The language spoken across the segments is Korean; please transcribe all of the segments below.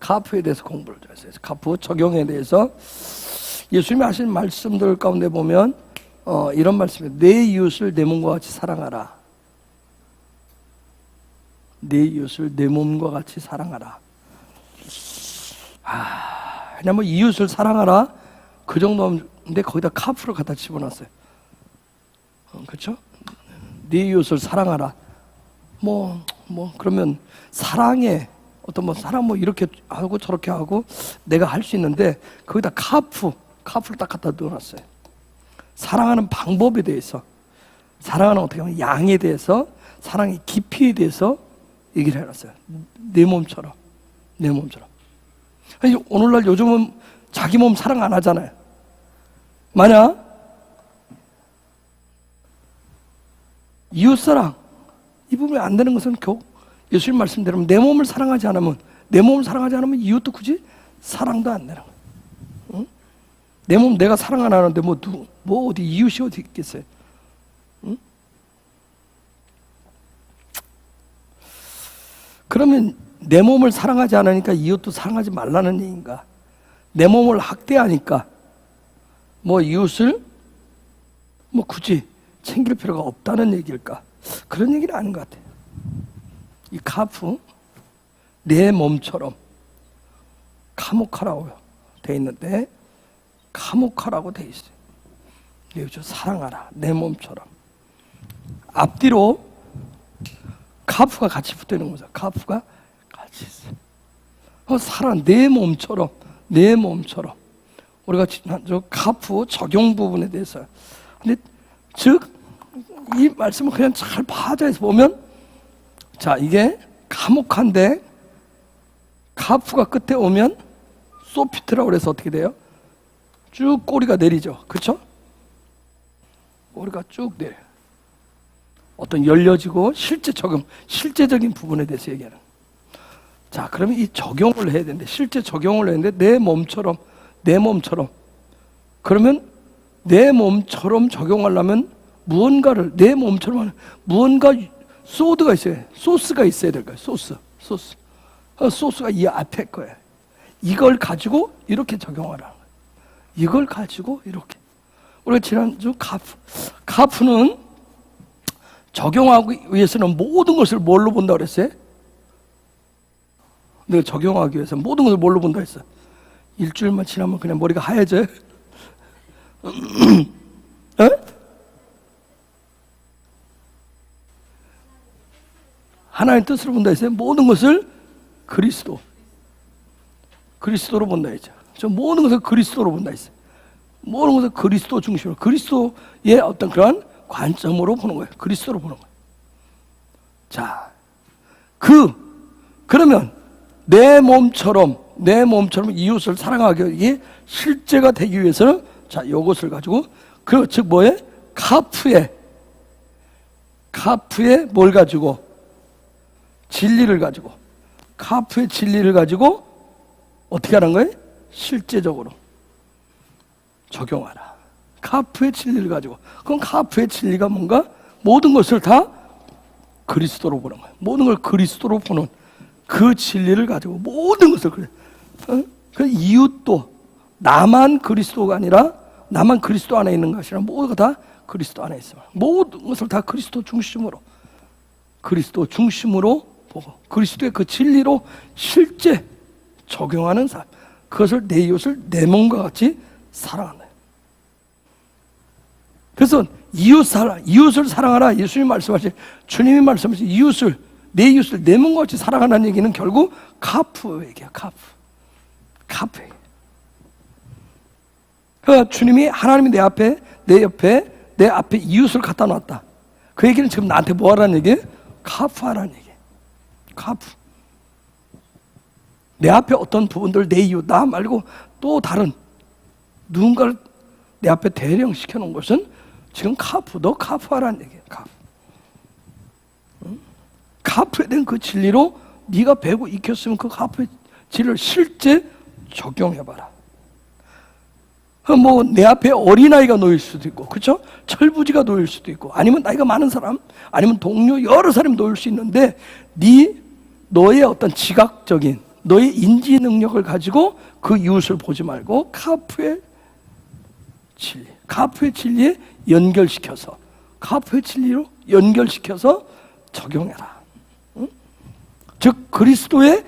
카프에 대해서 공부를 좀 했어요. 카프 적용에 대해서 예수님이 하신 말씀들 가운데 보면 이런 말씀이에요. 내 이웃을 내 몸과 같이 사랑하라. 내 이웃을 내 몸과 같이 사랑하라. 그냥 뭐 이웃을 사랑하라 그 정도인데 거기다 카프를 갖다 집어넣었어요. 그렇죠? 네 이웃을 사랑하라. 뭐 그러면 사랑에 어떤 뭐 사랑 뭐 이렇게 하고 저렇게 하고 내가 할 수 있는데 거기다 카프를 딱 갖다 넣어놨어요. 사랑하는 방법에 대해서, 사랑하는 어떻게 보면 양에 대해서, 사랑의 깊이에 대해서 얘기를 해놨어요. 내 몸처럼. 아니, 오늘날 요즘은 자기 몸 사랑 안 하잖아요. 만약 이웃사랑 이 부분이 안 되는 것은 결국 예수님 말씀대로 내 몸을 사랑하지 않으면 이웃도 굳이 사랑도 안 되는 거예요. 응? 내 몸 내가 사랑 안 하는데 뭐 어디 이웃이 어디 있겠어요? 응? 그러면 내 몸을 사랑하지 않으니까 이웃도 사랑하지 말라는 얘기인가? 내 몸을 학대하니까 뭐 이웃을 뭐 굳이 챙길 필요가 없다는 얘기일까? 그런 얘기는 아닌 것 같아요. 이 카프, 내 몸처럼 카모카라고 돼 있는데 카모카라고 돼 있어요. 여기서 사랑하라, 내 몸처럼. 앞뒤로 카프가 같이 붙어 있는 거죠. 카프가 같이 있어요. 사랑, 내 몸처럼. 우리가 지난주 카프 적용 부분에 대해서. 근데 즉 이 말씀을 그냥 잘 파자해서 보면, 자, 이게 카목한데 카프가 끝에 오면 소피트라고 해서 어떻게 돼요? 쭉 꼬리가 내리죠. 그렇죠? 꼬리가 쭉 내려요. 어떤 열려지고 실제적인 부분에 대해서 얘기하는. 자, 그러면 이 적용을 해야 되는데, 실제 적용을 해야 되는데 내 몸처럼. 그러면 내 몸처럼 적용하려면 무언가를 내 몸처럼 하는 무언가 소드가 있어요. 소스가 있어야 될 거예요. 소스가 이 앞에 거예요. 이걸 가지고 이렇게 적용하라. 이걸 가지고 이렇게. 우리가 지난주 카프는 적용하기 위해서는 모든 것을 뭘로 본다고 그랬어요? 내가 적용하기 위해서 모든 것을 뭘로 본다 했어? 일주일만 지나면 그냥 머리가 하얘져요? 하나님의 뜻으로 본다 했어요. 모든 것을 그리스도로 본다 했죠. 저 모든 것을 그리스도로 본다 했어요. 모든 것을 그리스도 중심으로, 그리스도의 어떤 그런 관점으로 보는 거예요. 그리스도로 보는 거예요. 자, 그러면 내 몸처럼 이웃을 사랑하기 위해 실제가 되기 위해서는, 자, 이것을 가지고, 즉 뭐예요? 카프에 뭘 가지고? 진리를 가지고, 카프의 진리를 가지고 어떻게 하는 거예요? 실제적으로 적용하라. 카프의 진리를 가지고. 그럼 카프의 진리가 뭔가? 모든 것을 다 그리스도로 보는 거예요. 모든 걸 그리스도로 보는 그 진리를 가지고 모든 것을 그 이웃도 나만 그리스도가 아니라 나만 그리스도 안에 있는 것이 아니라 모두가 다 그리스도 안에 있어요. 모든 것을 다 그리스도 중심으로 보고 그리스도의 그 진리로 실제 적용하는 삶, 그것을 내 이웃을 내 몸과 같이 사랑하는. 그래서 이웃을 사랑하라. 예수님이 말씀하신, 주님이 말씀하신 내 이웃을 내 몸과 같이 사랑하는 얘기는 결국 카프 얘기야. 카프. 그러니까 주님이, 하나님이 내 앞에 이웃을 갖다 놨다. 그 얘기는 지금 나한테 뭐 하라는 얘기예요? 카프하라는 얘기예요. 카프. 내 앞에 어떤 부분들, 내 이웃, 나 말고 또 다른 누군가를 내 앞에 대령시켜 놓은 것은 지금 너 카프하라는 얘기예요. 카프에 대한 그 진리로 네가 배고 익혔으면 그 카프의 진리를 실제 적용해봐라. 뭐 내 앞에 어린아이가 놓일 수도 있고, 그렇죠? 철부지가 놓일 수도 있고, 아니면 나이가 많은 사람, 아니면 동료 여러 사람이 놓일 수 있는데 너의 어떤 지각적인, 너의 인지 능력을 가지고 그 이웃을 보지 말고 카프의 진리에 연결시켜서, 카프의 진리로 연결시켜서 적용해라. 응? 즉 그리스도를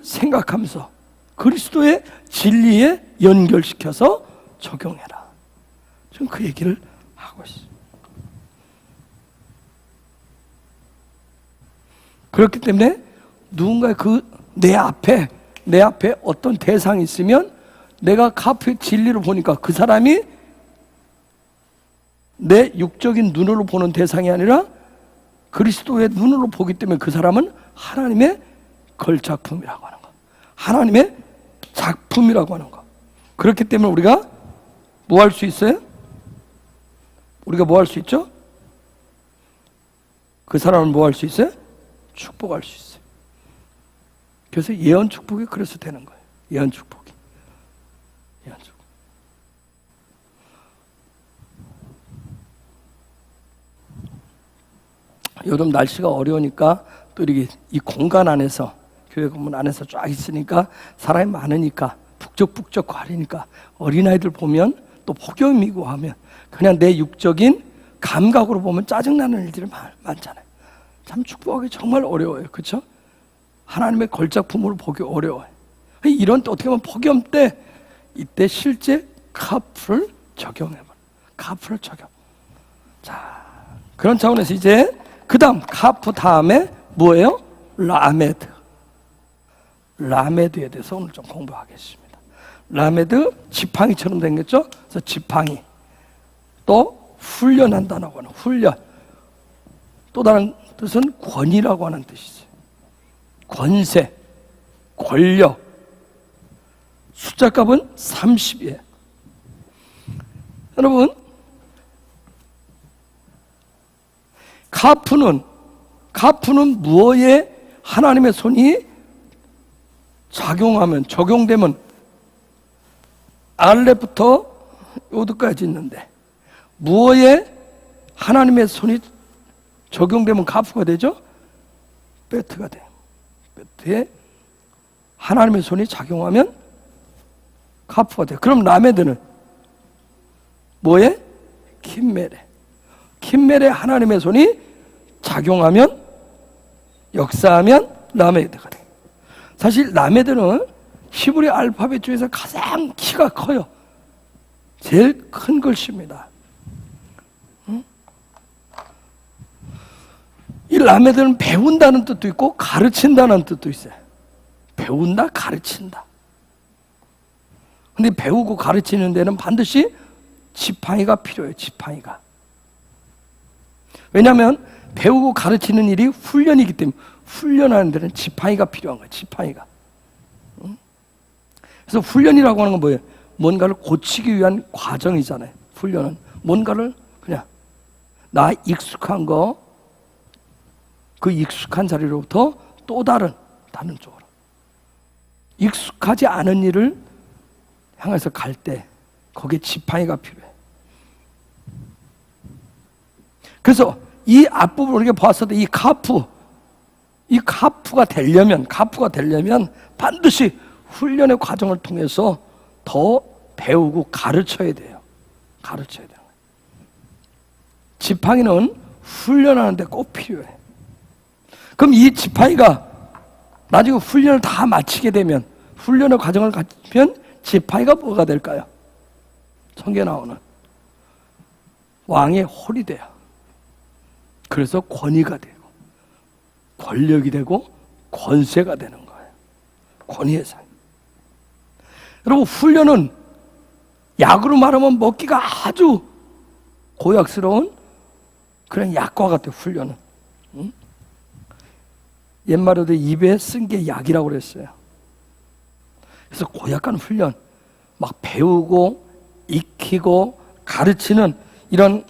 생각하면서 그리스도의 진리에 연결시켜서 적용해라. 지금 그 얘기를 하고 있어요. 그렇기 때문에 누군가 내 앞에 어떤 대상이 있으면 내가 카프의 진리를 보니까 그 사람이 내 육적인 눈으로 보는 대상이 아니라 그리스도의 눈으로 보기 때문에 그 사람은 하나님의 걸작품이라고 하는 거, 하나님의 작품이라고 하는 거. 그렇기 때문에 우리가 뭐 할 수 있어요? 우리가 뭐 할 수 있죠? 그 사람을 뭐 할 수 있어요? 축복할 수 있어요. 그래서 예언 축복이 그래서 되는 거예요. 예언 축복이. 예언 축복. 요즘 날씨가 어려우니까 또 이렇게 이 공간 안에서, 교회 건물 안에서 쫙 있으니까 사람이 많으니까 북적북적 거리니까 어린아이들 보면 또 폭염이고 하면 그냥 내 육적인 감각으로 보면 짜증나는 일들이 많잖아요. 참 축복하기 정말 어려워요. 그렇죠? 하나님의 걸작품으로 보기 어려워요. 이런 때 어떻게 보면 폭염 때 이때 실제 카프를 적용해봐. 카프를 적용. 자, 그런 차원에서 이제 그 다음 카프 다음에 뭐예요? 라메드에 대해서 오늘 좀 공부하겠습니다. 라메드, 지팡이처럼 생겼죠? 그래서 지팡이. 또 훈련한다라고 하는 훈련. 또 다른 뜻은 권위라고 하는 뜻이 있어요. 권세, 권력. 숫자 값은 30이에요. 여러분, 카프는 무엇에 하나님의 손이 적용되면 알레부터 요드까지 있는데 무엇에 하나님의 손이 적용되면 카프가 되죠? 베트가 돼요. 베트에 하나님의 손이 작용하면 카프가 돼요. 그럼 라메드는 뭐에? 킴멜에 하나님의 손이 작용하면, 역사하면 라메드가 돼요. 사실 라메드는 히브리 알파벳 중에서 가장 키가 커요. 제일 큰 글씨입니다. 이 라메드는 배운다는 뜻도 있고 가르친다는 뜻도 있어요. 배운다, 가르친다. 근데 배우고 가르치는 데는 반드시 지팡이가 필요해요. 지팡이가. 왜냐하면 배우고 가르치는 일이 훈련이기 때문에 훈련하는 데는 지팡이가 필요한 거예요. 지팡이가. 그래서 훈련이라고 하는 건 뭐예요? 뭔가를 고치기 위한 과정이잖아요. 훈련은 뭔가를 그냥 나 익숙한 거, 그 익숙한 자리로부터 또 다른 쪽으로 익숙하지 않은 일을 향해서 갈 때 거기에 지팡이가 필요해. 그래서 이 앞부분 우리가 봤을 때 이 카프가 되려면 반드시 훈련의 과정을 통해서 더 배우고 가르쳐야 돼요. 지팡이는 훈련하는데 꼭 필요해. 그럼 이 지팡이가 나중에 훈련을 다 마치게 되면, 훈련의 과정을 갖추면 지팡이가 뭐가 될까요? 성경에 나오는 왕의 홀이 돼요. 그래서 권위가 되고 권력이 되고 권세가 되는 거예요. 권위의 상. 여러분, 훈련은 약으로 말하면 먹기가 아주 고약스러운 그런 약과 같아요. 훈련은. 옛말에도 입에 쓴 게 약이라고 그랬어요. 그래서 고약한 훈련, 막 배우고 익히고 가르치는 이런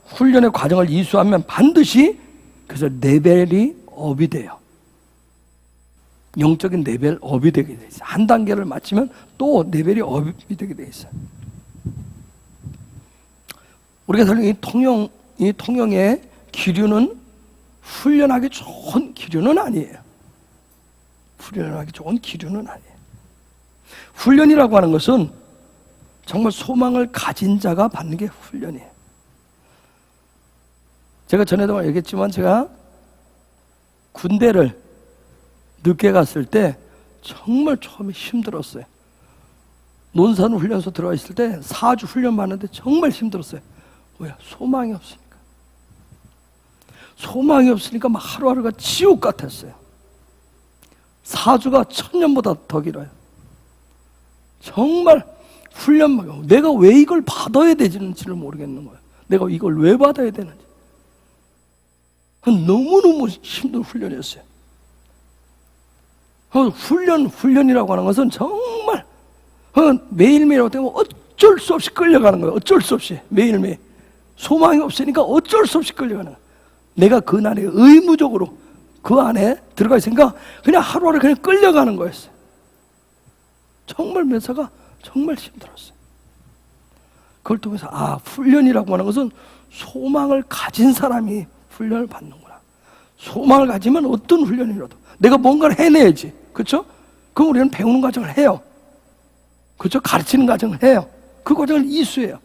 훈련의 과정을 이수하면 반드시 그래서 레벨이 업이 돼요. 영적인 레벨 업이 되게 돼 있어요. 한 단계를 마치면 또 레벨이 업이 되게 돼 있어요. 우리가 설령 이 통영의 기류는 훈련하기 좋은 기류는 아니에요. 훈련하기 좋은 기류는 아니에요. 훈련이라고 하는 것은 정말 소망을 가진 자가 받는 게 훈련이에요. 제가 전에도 얘기했지만 제가 군대를 늦게 갔을 때 정말 처음에 힘들었어요. 논산훈련소 들어가 있을 때 4주 훈련 받는데 정말 힘들었어요. 뭐야? 소망이 없으니까. 소망이 없으니까 막 하루하루가 지옥 같았어요. 4주가 1000년보다 더 길어요. 정말 훈련만, 내가 왜 이걸 받아야 되는지를 모르겠는 거예요. 내가 이걸 왜 받아야 되는지. 너무너무 힘든 훈련이었어요. 훈련이라고 하는 것은 정말 매일매일 때문에 어쩔 수 없이 끌려가는 거예요. 어쩔 수 없이 매일매일. 소망이 없으니까 어쩔 수 없이 끌려가는 거예요. 내가 그날에 의무적으로 그 안에 들어가 있으니까 그냥 하루하루 그냥 끌려가는 거였어요. 정말 묘사가 정말 힘들었어요. 그걸 통해서 훈련이라고 하는 것은 소망을 가진 사람이 훈련을 받는구나. 소망을 가지면 어떤 훈련이라도 내가 뭔가를 해내야지. 그렇죠? 그럼 우리는 배우는 과정을 해요. 그렇죠? 가르치는 과정을 해요. 그 과정을 이수해요.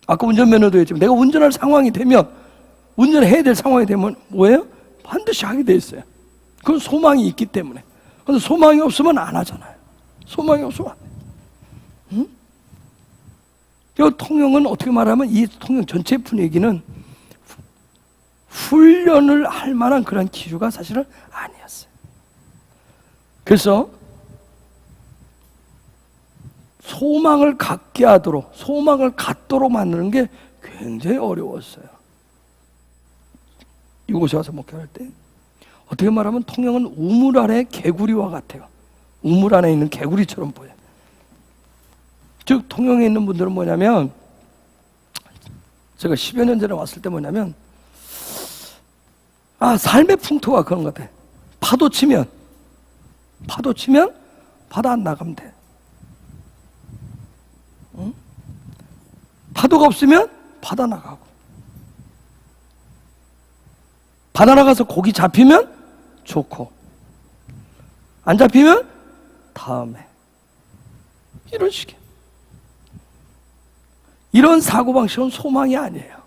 아까 운전면허도 했지만 내가 운전할 상황이 되면, 운전해야 될 상황이 되면 뭐예요? 반드시 하게 돼 있어요. 그건 소망이 있기 때문에. 그런데 소망이 없으면 안 하잖아요. 소망이 없으면 안 돼요. 응? 이 통영은 어떻게 말하면 이 통영 전체 분위기는 훈련을 할 만한 그런 기류가 사실은 아니었어요. 그래서 소망을 갖게 하도록, 소망을 갖도록 만드는 게 굉장히 어려웠어요. 이곳에 와서 목회할 때 어떻게 말하면 통영은 우물 안에 개구리와 같아요. 우물 안에 있는 개구리처럼 보여요. 즉 통영에 있는 분들은 뭐냐면, 제가 10여 년 전에 왔을 때 뭐냐면 삶의 풍토가 그런 것 같아요. 파도 치면 바다 안 나가면 돼. 응? 파도가 없으면 바다 나가고, 바다 나가서 고기 잡히면 좋고, 안 잡히면 다음에. 이런 식이에요. 이런 사고방식은 소망이 아니에요.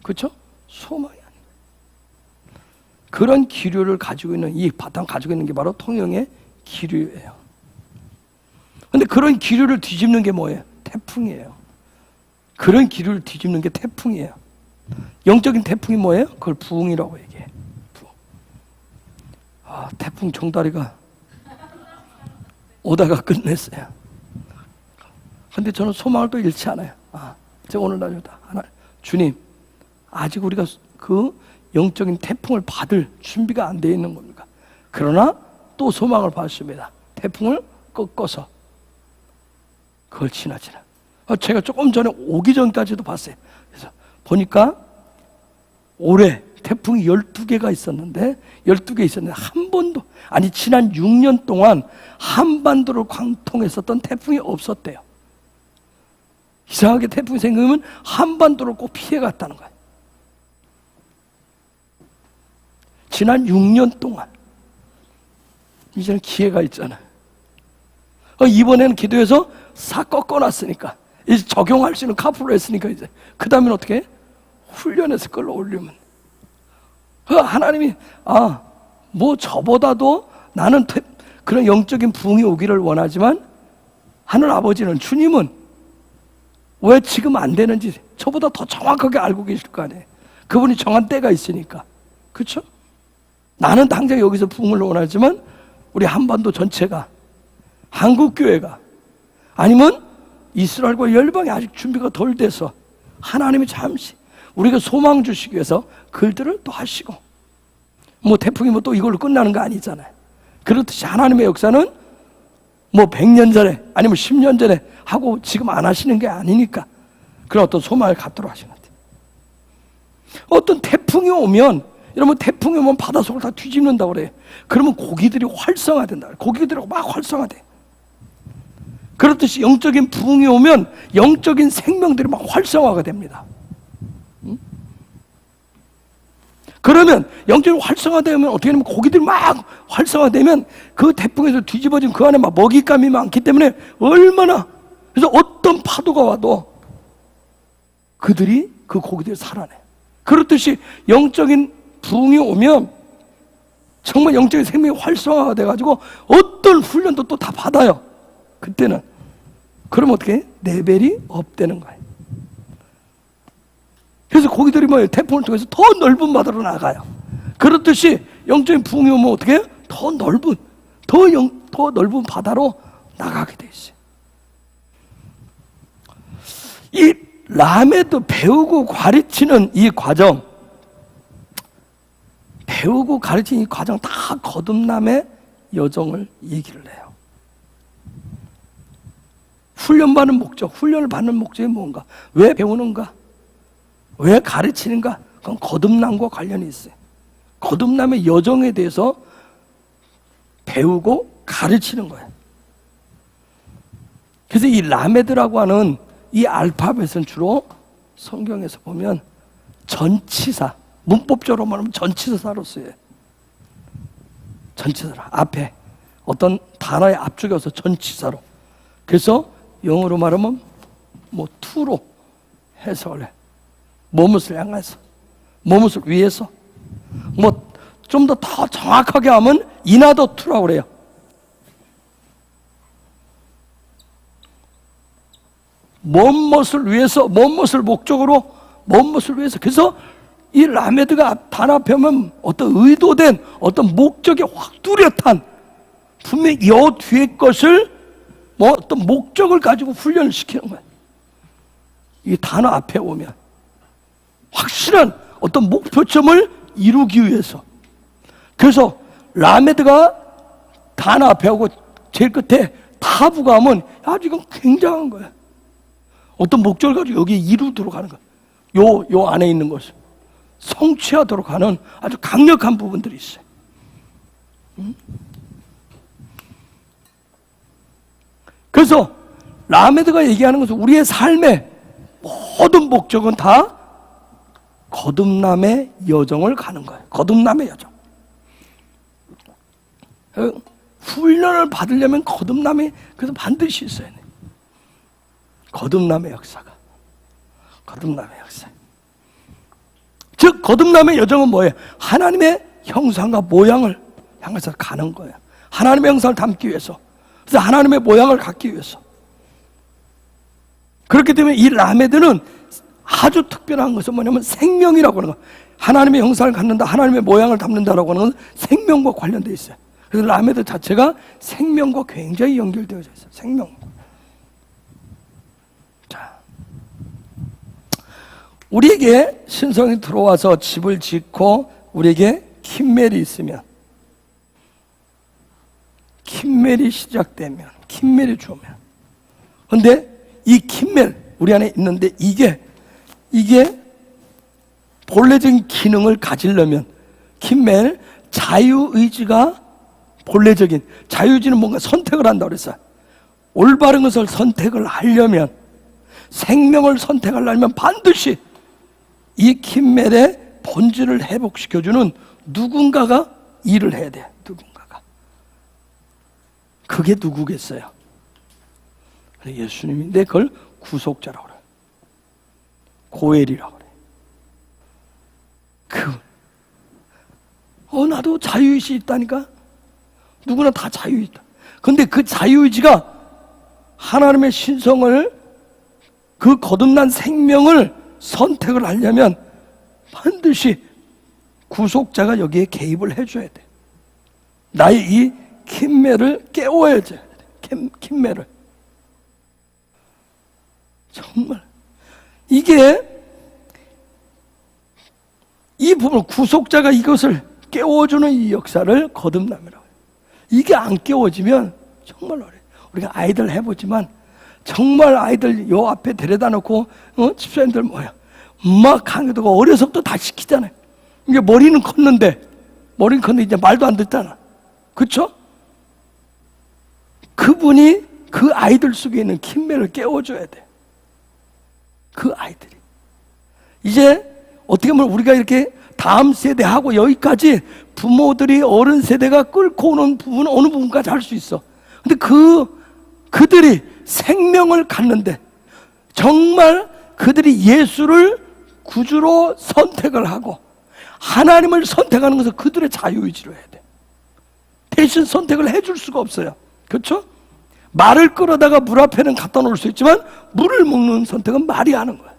그렇죠? 소망이 아니에요. 그런 기류를 가지고 있는, 이 바탕 가지고 있는 게 바로 통영의 기류예요. 근데 그런 기류를 뒤집는 게 뭐예요? 태풍이에요. 그런 기류를 뒤집는 게 태풍이에요. 영적인 태풍이 뭐예요? 그걸 부흥이라고 얘기해. 부흥. 태풍 종다리가 오다가 끝냈어요. 근데 저는 소망을 또 잃지 않아요. 제가 오늘 날이다. 주님, 아직 우리가 그 영적인 태풍을 받을 준비가 안 되어 있는 겁니까? 그러나 또 소망을 받습니다. 태풍을 꺾어서 그걸 지나. 제가 조금 전에 오기 전까지도 봤어요. 그래서 보니까 올해 태풍이 12개가 있었는데, 12개 있었는데 한 번도, 지난 6년 동안 한반도를 관통했었던 태풍이 없었대요. 이상하게 태풍이 생기면 한반도를 꼭 피해갔다는 거예요. 지난 6년 동안. 이제는 기회가 있잖아요. 이번에는 기도해서 싹 꺾어놨으니까, 이제 적용할 수 있는 카프로 했으니까, 이제 그 다음엔 어떻게 해? 훈련해서 끌어올리면. 하나님이 저보다도 나는 그런 영적인 부흥이 오기를 원하지만, 하늘 아버지는, 주님은 왜 지금 안 되는지 저보다 더 정확하게 알고 계실 거 아니에요. 그분이 정한 때가 있으니까. 그렇죠? 나는 당장 여기서 부흥을 원하지만 우리 한반도 전체가, 한국교회가, 아니면 이스라엘과 열방이 아직 준비가 덜 돼서 하나님이 잠시 우리가 소망 주시기 위해서 글들을 또 하시고, 태풍이 또 이걸로 끝나는 거 아니잖아요. 그렇듯이 하나님의 역사는 100년 전에 아니면 10년 전에 하고 지금 안 하시는 게 아니니까 그런 어떤 소망을 갖도록 하신 것 같아요. 어떤 태풍이 오면, 여러분, 태풍이 오면 바닷속을 다 뒤집는다고 그래요. 그러면 고기들이 활성화된다. 고기들이 막 활성화돼. 그렇듯이 영적인 부흥이 오면 영적인 생명들이 막 활성화가 됩니다. 그러면 영적인 활성화되면 어떻게 되면 고기들이 막 활성화되면 그 태풍에서 뒤집어진 그 안에 막 먹잇감이 많기 때문에 얼마나, 그래서 어떤 파도가 와도 그들이 그 고기들을 살아내. 그렇듯이 영적인 부흥이 오면 정말 영적인 생명이 활성화가 돼가지고 어떤 훈련도 또 다 받아요. 그때는. 그러면 어떻게 해? 레벨이 업되는 거예요. 그래서 고기들이 뭐예요? 태풍을 통해서 더 넓은 바다로 나가요. 그렇듯이 영적인 부흥이 오면 어떻게 해요? 더 넓은 바다로 나가게 돼 있어요. 이 라메드 배우고 가르치는 이 과정, 배우고 가르치는 이 과정 다 거듭남의 여정을 얘기를 해요. 훈련받는 목적, 훈련을 받는 목적이 뭔가? 왜 배우는가? 왜 가르치는가? 그건 거듭남과 관련이 있어요. 거듭남의 여정에 대해서 배우고 가르치는 거예요. 그래서 이 라메드라고 하는 이 알파벳은 주로 성경에서 보면 전치사, 문법적으로 말하면 전치사로 쓰여요. 전치사로, 앞에 어떤 단어의 앞쪽에 와서 전치사로. 그래서 영어로 말하면 뭐 to로 해석을 해. 무엇을 향해서, 무엇을 위해서, 뭐 좀 더 정확하게 하면 인하더 to라고 그래요. 무엇을 위해서, 무엇을 목적으로, 무엇을 위해서. 그래서 이 라메드가 단어 앞에 하면 어떤 의도된 어떤 목적이 확 뚜렷한, 분명히 이 뒤에 것을 뭐 어떤 목적을 가지고 훈련을 시키는 거예요. 이 단어 앞에 오면 확실한 어떤 목표점을 이루기 위해서. 그래서 라메드가 단어 앞에 하고 제일 끝에 타부가 하면 아주 이건 굉장한 거야. 어떤 목적을 가지고 여기에 이루도록 하는 거야. 요 안에 있는 것을 성취하도록 하는 아주 강력한 부분들이 있어요. 그래서 라메드가 얘기하는 것은 우리의 삶의 모든 목적은 다 거듭남의 여정을 가는 거예요. 거듭남의 여정. 훈련을 받으려면 거듭남이 그래서 반드시 있어야 돼요. 거듭남의 역사가. 거듭남의 역사. 즉 거듭남의 여정은 뭐예요? 하나님의 형상과 모양을 향해서 가는 거예요. 하나님의 형상을 담기 위해서. 그래서 하나님의 모양을 갖기 위해서. 그렇기 때문에 이 라메드는 아주 특별한 것은 뭐냐면 생명이라고 하는 거. 하나님의 형상을 갖는다, 하나님의 모양을 담는다라고 하는 건 생명과 관련되어 있어요. 그래서 라메드 자체가 생명과 굉장히 연결되어져 있어요. 생명. 자, 우리에게 신성이 들어와서 집을 짓고 우리에게 킴멜이 있으면, 킴멜이 시작되면, 킴멜이 주면, 근데 이 킴멜 우리 안에 있는데 이게 본래적인 기능을 가지려면 킴멜 자유의지가 본래적인 자유의지는 뭔가 선택을 한다고 그랬어요. 올바른 것을 선택을 하려면, 생명을 선택하려면 반드시 이 킴멜의 본질을 회복시켜주는 누군가가 일을 해야 돼요. 누군가가. 그게 누구겠어요? 예수님인데 그걸 구속자라고 그래요. 고엘이라고 그래요. 나도 자유의지 있다니까? 누구나 다 자유의지 있다. 근데 그 자유의지가 하나님의 신성을, 그 거듭난 생명을 선택을 하려면 반드시 구속자가 여기에 개입을 해줘야 돼. 나의 이 킴멜을 깨워야 돼. 킴멜을. 정말 이게 이 부분, 구속자가 이것을 깨워주는 이 역사를 거듭남이라고 해요. 이게 안 깨워지면 정말 어려워요. 우리가 아이들 해보지만 정말 아이들 요 앞에 데려다 놓고 집사님들 뭐야 막 강요도가 어려서부터 다 시키잖아요. 이게 머리는 컸는데 이제 말도 안 듣잖아. 그렇죠? 그분이 그 아이들 속에 있는 킴멜을 깨워줘야 돼. 그 아이들이 이제 어떻게 보면 우리가 이렇게 다음 세대하고 여기까지 부모들이 어른 세대가 끌고 오는 부분은 어느 부분까지 할 수 있어. 근데 그들이 생명을 갖는데 정말 그들이 예수를 구주로 선택을 하고 하나님을 선택하는 것은 그들의 자유의지로 해야 돼. 대신 선택을 해줄 수가 없어요. 그렇죠? 말을 끌어다가 물 앞에는 갖다 놓을 수 있지만 물을 먹는 선택은 말이 하는 거야.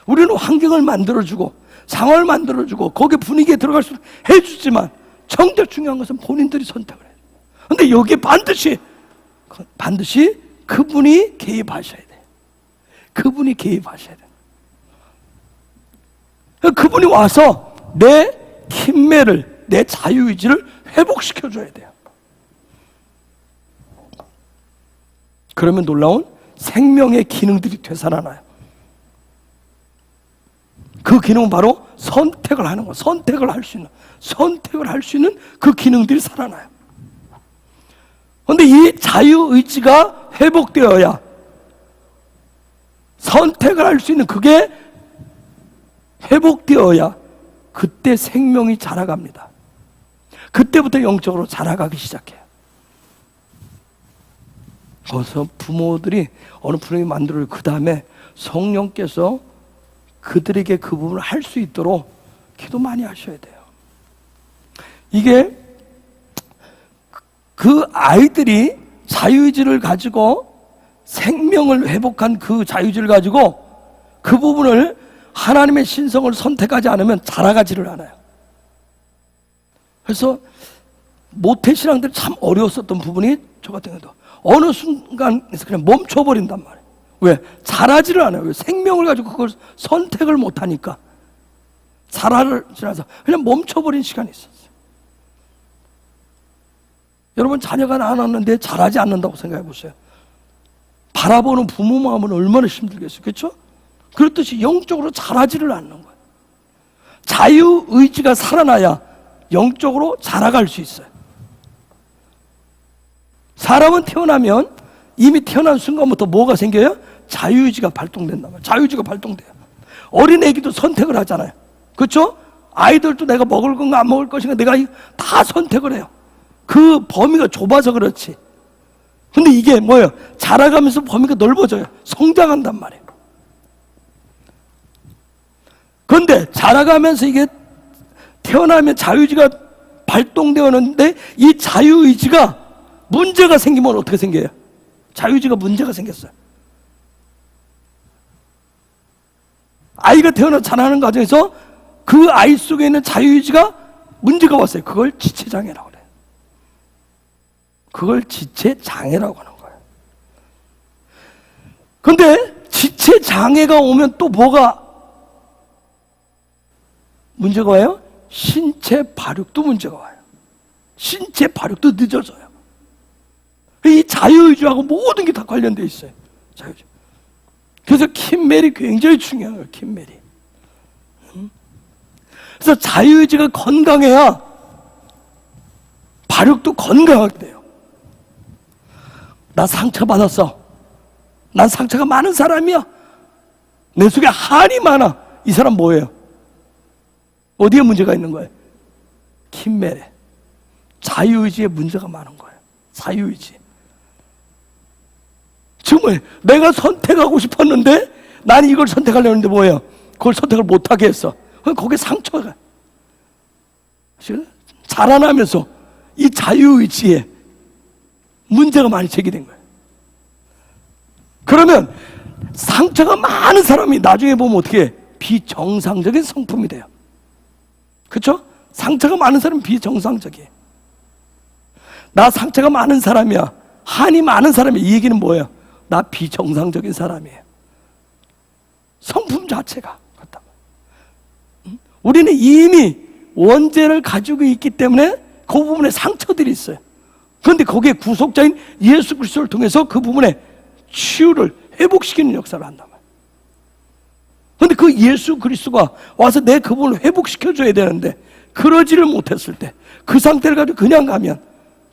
우리는 환경을 만들어주고 상황을 만들어주고 거기 분위기에 들어갈 수 해주지만 정작 중요한 것은 본인들이 선택을 해요. 그런데 여기에 반드시 그분이 개입하셔야 돼. 그분이 개입하셔야 돼. 그분이 와서 내 킴매를, 내 자유의지를 회복시켜줘야 돼요. 그러면 놀라운 생명의 기능들이 되살아나요. 그 기능은 바로 선택을 하는 거, 선택을 할 수 있는 그 기능들이 살아나요. 그런데 이 자유의지가 회복되어야 선택을 할 수 있는 그게 회복되어야 그때 생명이 자라갑니다. 그때부터 영적으로 자라가기 시작해요. 거기서 부모들이 어느 분위기 만들어요. 그 다음에 성령께서 그들에게 그 부분을 할 수 있도록 기도 많이 하셔야 돼요. 이게 그 아이들이 자유의지를 가지고 생명을 회복한 그 자유의지를 가지고 그 부분을 하나님의 신성을 선택하지 않으면 자라가지를 않아요. 그래서 모태신앙들이 참 어려웠었던 부분이 저 같은 경우도 어느 순간에서 그냥 멈춰버린단 말이에요. 왜? 자라지를 않아요. 왜? 생명을 가지고 그걸 선택을 못하니까 자라지 않아서 그냥 멈춰버린 시간이 있었어요. 여러분 자녀가 낳았는데 자라지 않는다고 생각해 보세요. 바라보는 부모 마음은 얼마나 힘들겠어요. 그렇죠? 그렇듯이 영적으로 자라지를 않는 거예요. 자유의지가 살아나야 영적으로 자라갈 수 있어요. 사람은 태어나면 이미 태어난 순간부터 뭐가 생겨요? 자유의지가 발동된단 말이에요. 자유의지가 발동돼요. 어린애기도 선택을 하잖아요. 그렇죠? 아이들도 내가 먹을 건가 안 먹을 것인가 내가 다 선택을 해요. 그 범위가 좁아서 그렇지. 근데 이게 뭐예요? 자라가면서 범위가 넓어져요. 성장한단 말이에요. 그런데 자라가면서 이게 태어나면 자유의지가 발동되었는데 이 자유의지가 문제가 생기면 어떻게 생겨요? 자유의지가 문제가 생겼어요. 아이가 태어나 자라는 과정에서 그 아이 속에 있는 자유의지가 문제가 왔어요. 그걸 지체장애라고 그래요. 그걸 지체장애라고 하는 거예요. 그런데 지체장애가 오면 또 뭐가 문제가 와요? 신체 발육도 문제가 와요. 신체 발육도 늦어져요. 이 자유의지하고 모든 게 다 관련되어 있어요. 자유의지. 그래서 킴멜이 굉장히 중요해요. 킴멜이. 그래서 자유의지가 건강해야 발육도 건강하게 돼요. 나 상처받았어. 난 상처가 많은 사람이야. 내 속에 한이 많아. 이 사람 뭐예요? 어디에 문제가 있는 거예요? 킴멜에. 자유의지에 문제가 많은 거예요. 자유의지. 정말 내가 선택하고 싶었는데 나는 이걸 선택하려고 했는데 뭐예요? 그걸 선택을 못하게 했어. 거기에 상처가 자라나면서 이 자유의지에 문제가 많이 제기된 거예요. 그러면 상처가 많은 사람이 나중에 보면 어떻게 해? 비정상적인 성품이 돼요. 그렇죠? 상처가 많은 사람은 비정상적이에요. 나 상처가 많은 사람이야. 한이 많은 사람이야. 이 얘기는 뭐예요? 나 비정상적인 사람이에요. 성품 자체가 그렇다. 우리는 이미 원죄를 가지고 있기 때문에 그 부분에 상처들이 있어요. 그런데 거기에 구속자인 예수 그리스도를 통해서 그 부분에 치유를 회복시키는 역사를 한단 말이에요. 그런데 그 예수 그리스도가 와서 내 그 부분을 회복시켜줘야 되는데 그러지를 못했을 때 그 상태를 가지고 그냥 가면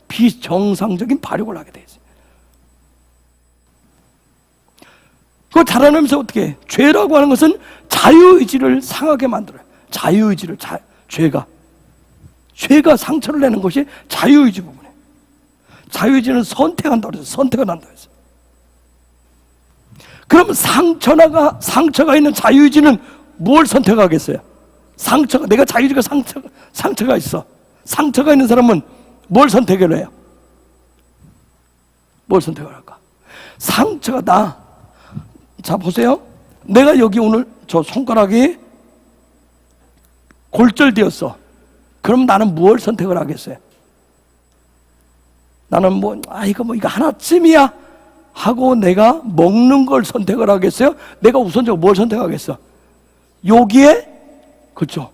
비정상적인 발육을 하게 되죠. 그거 자라나면서 어떻게 해? 죄라고 하는 것은 자유의지를 상하게 만들어요. 자유의지를, 죄가 상처를 내는 것이 자유의지 부분이에요. 자유의지는 선택한다고 그랬어요. 선택을 한다고 했어요. 그럼 상처가 있는 자유의지는 뭘 선택하겠어요? 내가 자유의지가 상처가 있어. 상처가 있는 사람은 뭘 선택을 해요? 뭘 선택을 할까? 자, 보세요. 내가 여기 오늘 저 손가락이 골절되었어. 그럼 나는 무엇을 선택을 하겠어요? 나는 이거 하나쯤이야 하고 내가 먹는 걸 선택을 하겠어요? 내가 우선적으로 뭘 선택하겠어? 여기에, 그렇죠,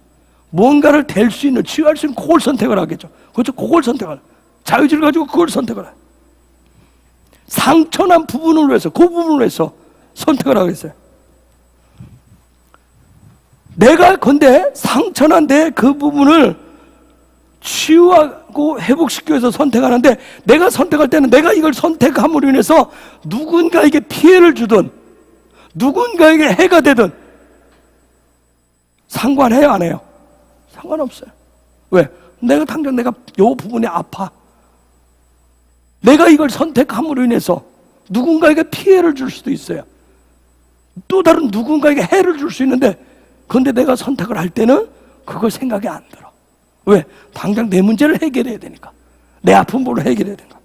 뭔가를 댈 수 있는, 치유할 수 있는 그걸 선택을 하겠죠. 그렇죠? 그걸 선택을, 자유지를 가지고 그걸 선택을 해. 상처난 부분을 위해서, 그 부분을 위해서 선택을 하겠어요. 내가 근데 상처난 그 부분을 치유하고 회복시키기 위해서 선택하는데, 내가 선택할 때는 내가 이걸 선택함으로 인해서 누군가에게 피해를 주든 누군가에게 해가 되든 상관해요, 안 해요? 상관없어요. 왜? 당장 내가 요 부분이 아파. 내가 이걸 선택함으로 인해서 누군가에게 피해를 줄 수도 있어요. 또 다른 누군가에게 해를 줄 수 있는데, 그런데 내가 선택을 할 때는 그거 생각이 안 들어. 왜? 당장 내 문제를 해결해야 되니까. 내 아픈 부분을 해결해야 되니까.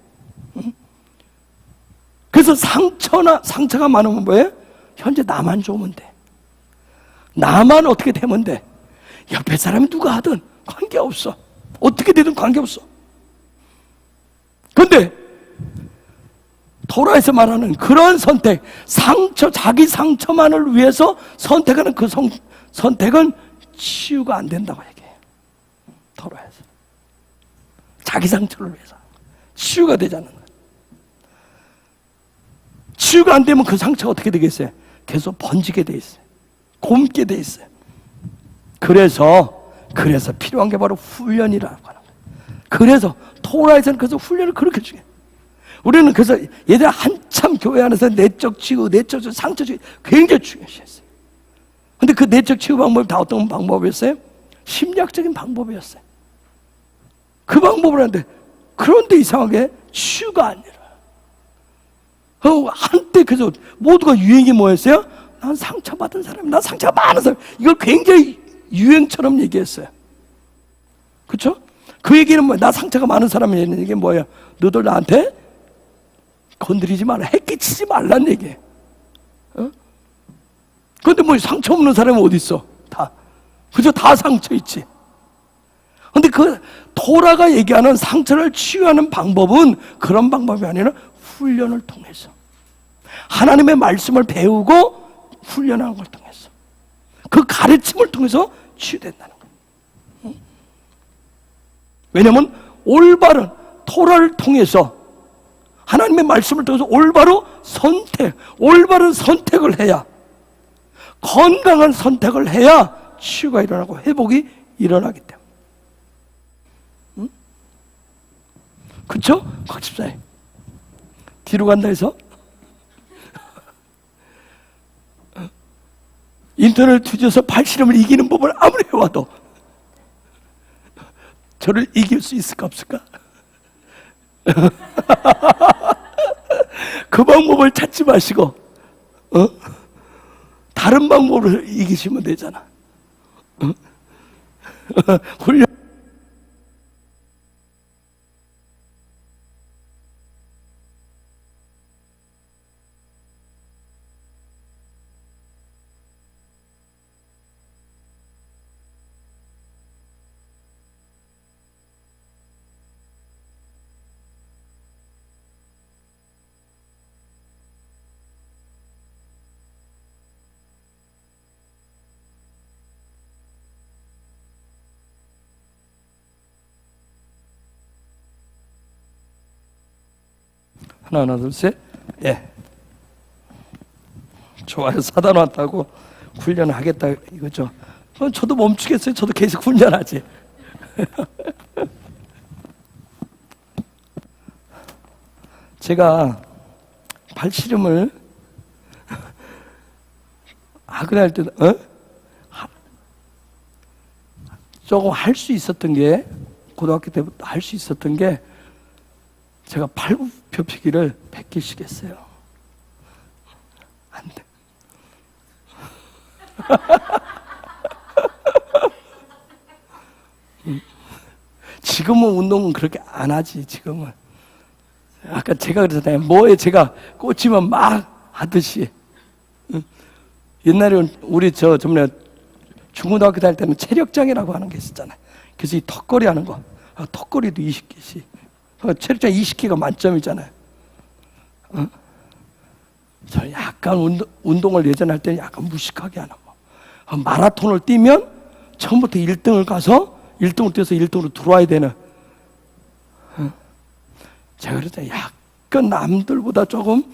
그래서 상처가 많으면 뭐예요? 현재 나만 좋으면 돼. 나만 어떻게 되면 돼. 옆에 사람이 누가 하든 관계없어. 어떻게 되든 관계없어. 그런데 토라에서 말하는 그런 선택, 자기 상처만을 위해서 선택하는 그 선택은 치유가 안 된다고 얘기해요. 토라에서. 자기 상처를 위해서 치유가 되지 않는 거예요. 치유가 안 되면 그 상처가 어떻게 되겠어요? 계속 번지게 돼 있어요. 곪게 돼 있어요. 그래서 필요한 게 바로 훈련이라고 하는 거예요. 그래서 토라에서는 그래서 훈련을 그렇게 주게. 우리는 그래서 얘들 한참 교회 안에서 내적 치유, 상처 치유 굉장히 중요시했어요. 근데 그 내적 치유 방법이 다 어떤 방법이었어요? 심리학적인 방법이었어요. 그 방법을 하는데, 그런데 이상하게 치유가 안 일어나요. 한때 그래서 모두가 유행이 뭐였어요? 난 상처받은 사람, 난 상처가 많은 사람. 이걸 굉장히 유행처럼 얘기했어요. 그렇죠? 그 얘기는 뭐야? 나 상처가 많은 사람이라는 얘기는 뭐예요? 너들 나한테 건드리지 말라, 해끼치지 말라는 얘기예요. 그런데 뭐 상처 없는 사람이 어디 있어? 그죠? 다 상처 있지. 근데 그 토라가 얘기하는 상처를 치유하는 방법은 그런 방법이 아니라 훈련을 통해서, 하나님의 말씀을 배우고 훈련하는 걸 통해서, 그 가르침을 통해서 치유된다는 거예요. 왜냐하면 올바른 토라를 통해서, 하나님의 말씀을 통해서 올바른 선택을 해야, 건강한 선택을 해야 치유가 일어나고 회복이 일어나기 때문에. 그쵸? 곽집사님 뒤로 간다 해서 인터넷 뒤져서 팔씨름을 이기는 법을 아무리 해와도 저를 이길 수 있을까 없을까? 그 방법을 찾지 마시고 다른 방법으로 이기시면 되잖아. 훈련. 하나, 둘, 셋. 예. 좋아요. 사단 왔다고 훈련을 하겠다 이거죠. 저도 멈추겠어요. 저도 계속 훈련하지. 제가 팔씨름을 하거나 할 때는 조금 할 수 있었던 게, 고등학교 때부터 할 수 있었던 게, 제가 팔굽혀펴기를 100개씩 했어요. 안 돼. 지금은 운동은 그렇게 안 하지. 지금은 아까 제가 그랬잖아요. 뭐에 제가 꽂히면 막 하듯이. 옛날에 우리 저번에 중고등학교 다닐 때는 체력장이라고 하는 게 있었잖아요. 그래서 이 턱걸이 하는 거, 턱걸이도 20개씩. 체력장 20개가 만점이잖아요. 저 약간 운동을 예전에 할 때는 약간 무식하게 하는 거. 마라톤을 뛰면 처음부터 1등을 가서 1등으로 뛰어서 1등으로 들어와야 되는. 제가 그랬잖아요. 약간 남들보다 조금.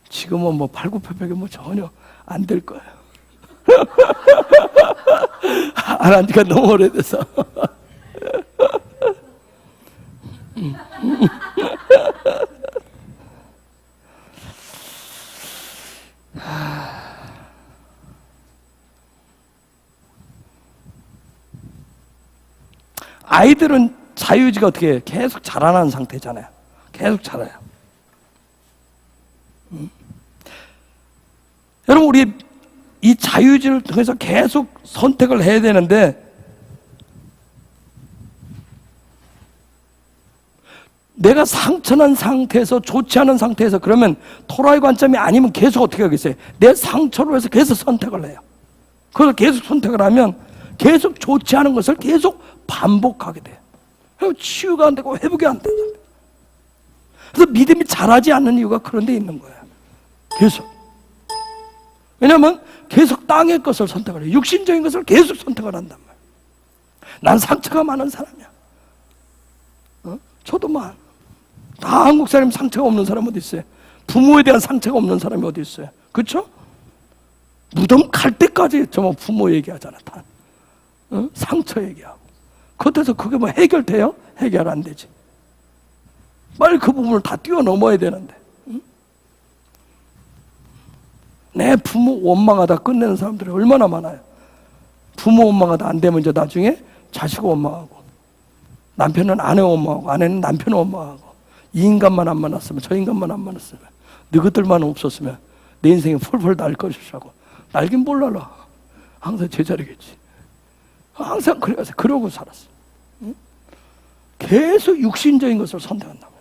지금은 뭐 팔굽혀펴기 뭐 전혀 안 될 거예요. 안 한 지가 너무 오래돼서. 아이들은 자유의지가 어떻게 해요? 계속 자라나는 상태잖아요. 계속 자라요. 여러분, 우리 이 자유의지를 통해서 계속 선택을 해야 되는데, 내가 상처난 상태에서, 좋지 않은 상태에서, 그러면 토라이 관점이 아니면 계속 어떻게 하겠어요? 내 상처로 해서 계속 선택을 해요. 그래서 계속 선택을 하면 계속 좋지 않은 것을 계속 반복하게 돼요. 치유가 안 되고 회복이 안 된다. 그래서 믿음이 자라지 않는 이유가 그런 데 있는 거예요. 계속. 왜냐하면 계속 땅의 것을 선택을 해요. 육신적인 것을 계속 선택을 한단 말이에요. 난 상처가 많은 사람이야. 저도 다 한국 사람 상처가 없는 사람 어디 있어요? 부모에 대한 상처가 없는 사람이 어디 있어요? 그렇죠? 무덤 갈 때까지 정말 부모 얘기하잖아. 다. 상처 얘기하고. 그것에서 그게 뭐 해결돼요? 해결 안 되지. 빨리 그 부분을 다 뛰어넘어야 되는데. 내 부모 원망하다 끝내는 사람들이 얼마나 많아요. 부모 원망하다 안 되면 이제 나중에 자식 원망하고, 남편은 아내 원망하고, 아내는 남편 원망하고, 이 인간만 안 만났으면, 저 인간만 안 만났으면, 너희들만 없었으면 내 인생이 펄펄 날 것이라고. 날긴 뭘 날아. 항상 제자리겠지. 항상 그러고 살았어. 계속 육신적인 것을 선택한다고요.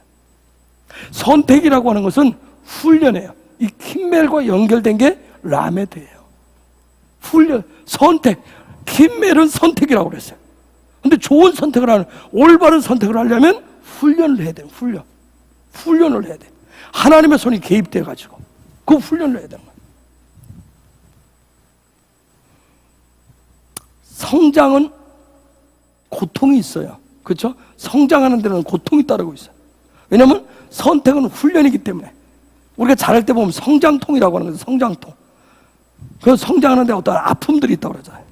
선택이라고 하는 것은 훈련이에요. 이 킴멜과 연결된 게 라메드예요. 훈련, 선택. 킴멜은 선택이라고 그랬어요. 근데 좋은 선택을 하는, 올바른 선택을 하려면 훈련을 해야 돼요. 훈련을 해야 돼. 하나님의 손이 개입돼 가지고 그 훈련을 해야 되는 거예요. 성장은 고통이 있어요. 그렇죠? 성장하는 데는 고통이 따르고 있어요. 왜냐하면 선택은 훈련이기 때문에. 우리가 자랄 때 보면 성장통이라고 하는 거예요. 성장통. 그래서 성장하는데 어떤 아픔들이 있다고 그러잖아요.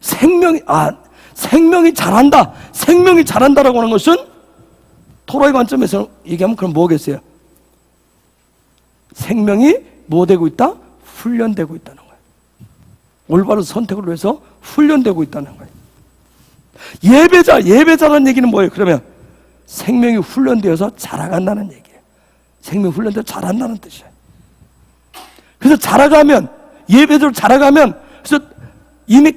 생명이 자란다. 생명이 자란다라고 하는 것은 토라이 관점에서 얘기하면 그럼 뭐겠어요? 생명이 뭐 되고 있다? 훈련되고 있다는 거예요. 올바른 선택을 위해서 훈련되고 있다는 거예요. 예배자라는 얘기는 뭐예요? 그러면 생명이 훈련되어서 자라간다는 얘기예요. 생명이 훈련되어 자란다는 뜻이에요. 그래서 자라가면, 예배자로 자라가면, 그래서 이미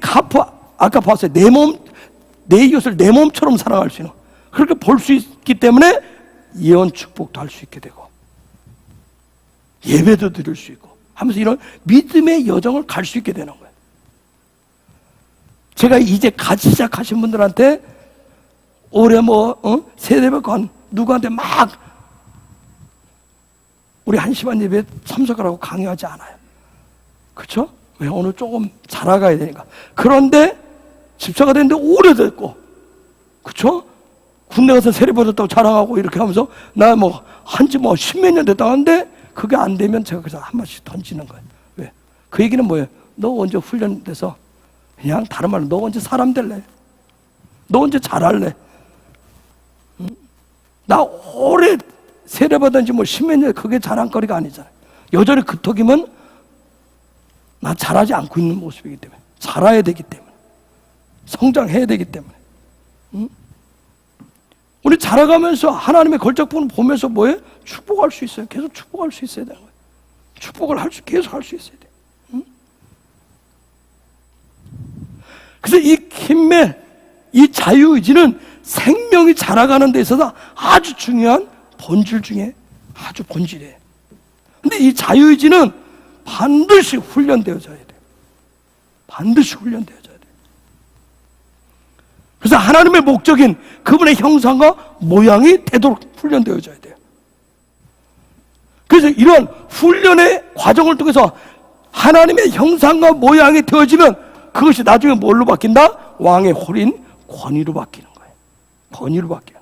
아까 봤어요. 내 이웃을 내 몸처럼 사랑할 수 있는, 그렇게 볼 수 있기 때문에 예언 축복도 할 수 있게 되고, 예배도 드릴 수 있고 하면서 이런 믿음의 여정을 갈 수 있게 되는 거예요. 제가 이제 같이 시작하신 분들한테 올해 세대백관 누구한테 막 우리 한시반 예배에 참석하라고 강요하지 않아요. 그렇죠? 왜? 오늘 조금 자라가야 되니까. 그런데 집사가 됐는데 오래됐고, 그렇죠? 군대 가서 세례 받았다고 자랑하고 이렇게 하면서 나 한지 십몇 년 됐다 하는데 그게 안 되면 제가 그래서 한 마디씩 던지는 거예요. 왜? 그 얘기는 뭐예요? 너 언제 훈련돼서, 그냥 다른 말로 너 언제 사람 될래? 너 언제 잘할래? 나 오래 세례 받은 지 십몇 년, 그게 자랑거리가 아니잖아요. 여전히 그토기면 나 잘하지 않고 있는 모습이기 때문에, 잘해야 되기 때문에, 성장해야 되기 때문에. 응? 우리 자라가면서 하나님의 걸작품을 보면서 뭐예요? 축복할 수 있어요. 계속 축복할 수 있어야 되는 거예요. 축복을 계속 할 수 있어야 돼요. 응? 그래서 이 킴멜, 이 자유의지는 생명이 자라가는 데 있어서 아주 중요한 본질 중에 아주 본질이에요. 근데 이 자유의지는 반드시 훈련되어져야 돼요. 반드시 훈련되어져야 돼요. 그래서 하나님의 목적인 그분의 형상과 모양이 되도록 훈련되어져야 돼요. 그래서 이런 훈련의 과정을 통해서 하나님의 형상과 모양이 되어지면 그것이 나중에 뭘로 바뀐다? 왕의 홀인 권위로 바뀌는 거예요. 권위로 바뀌어요.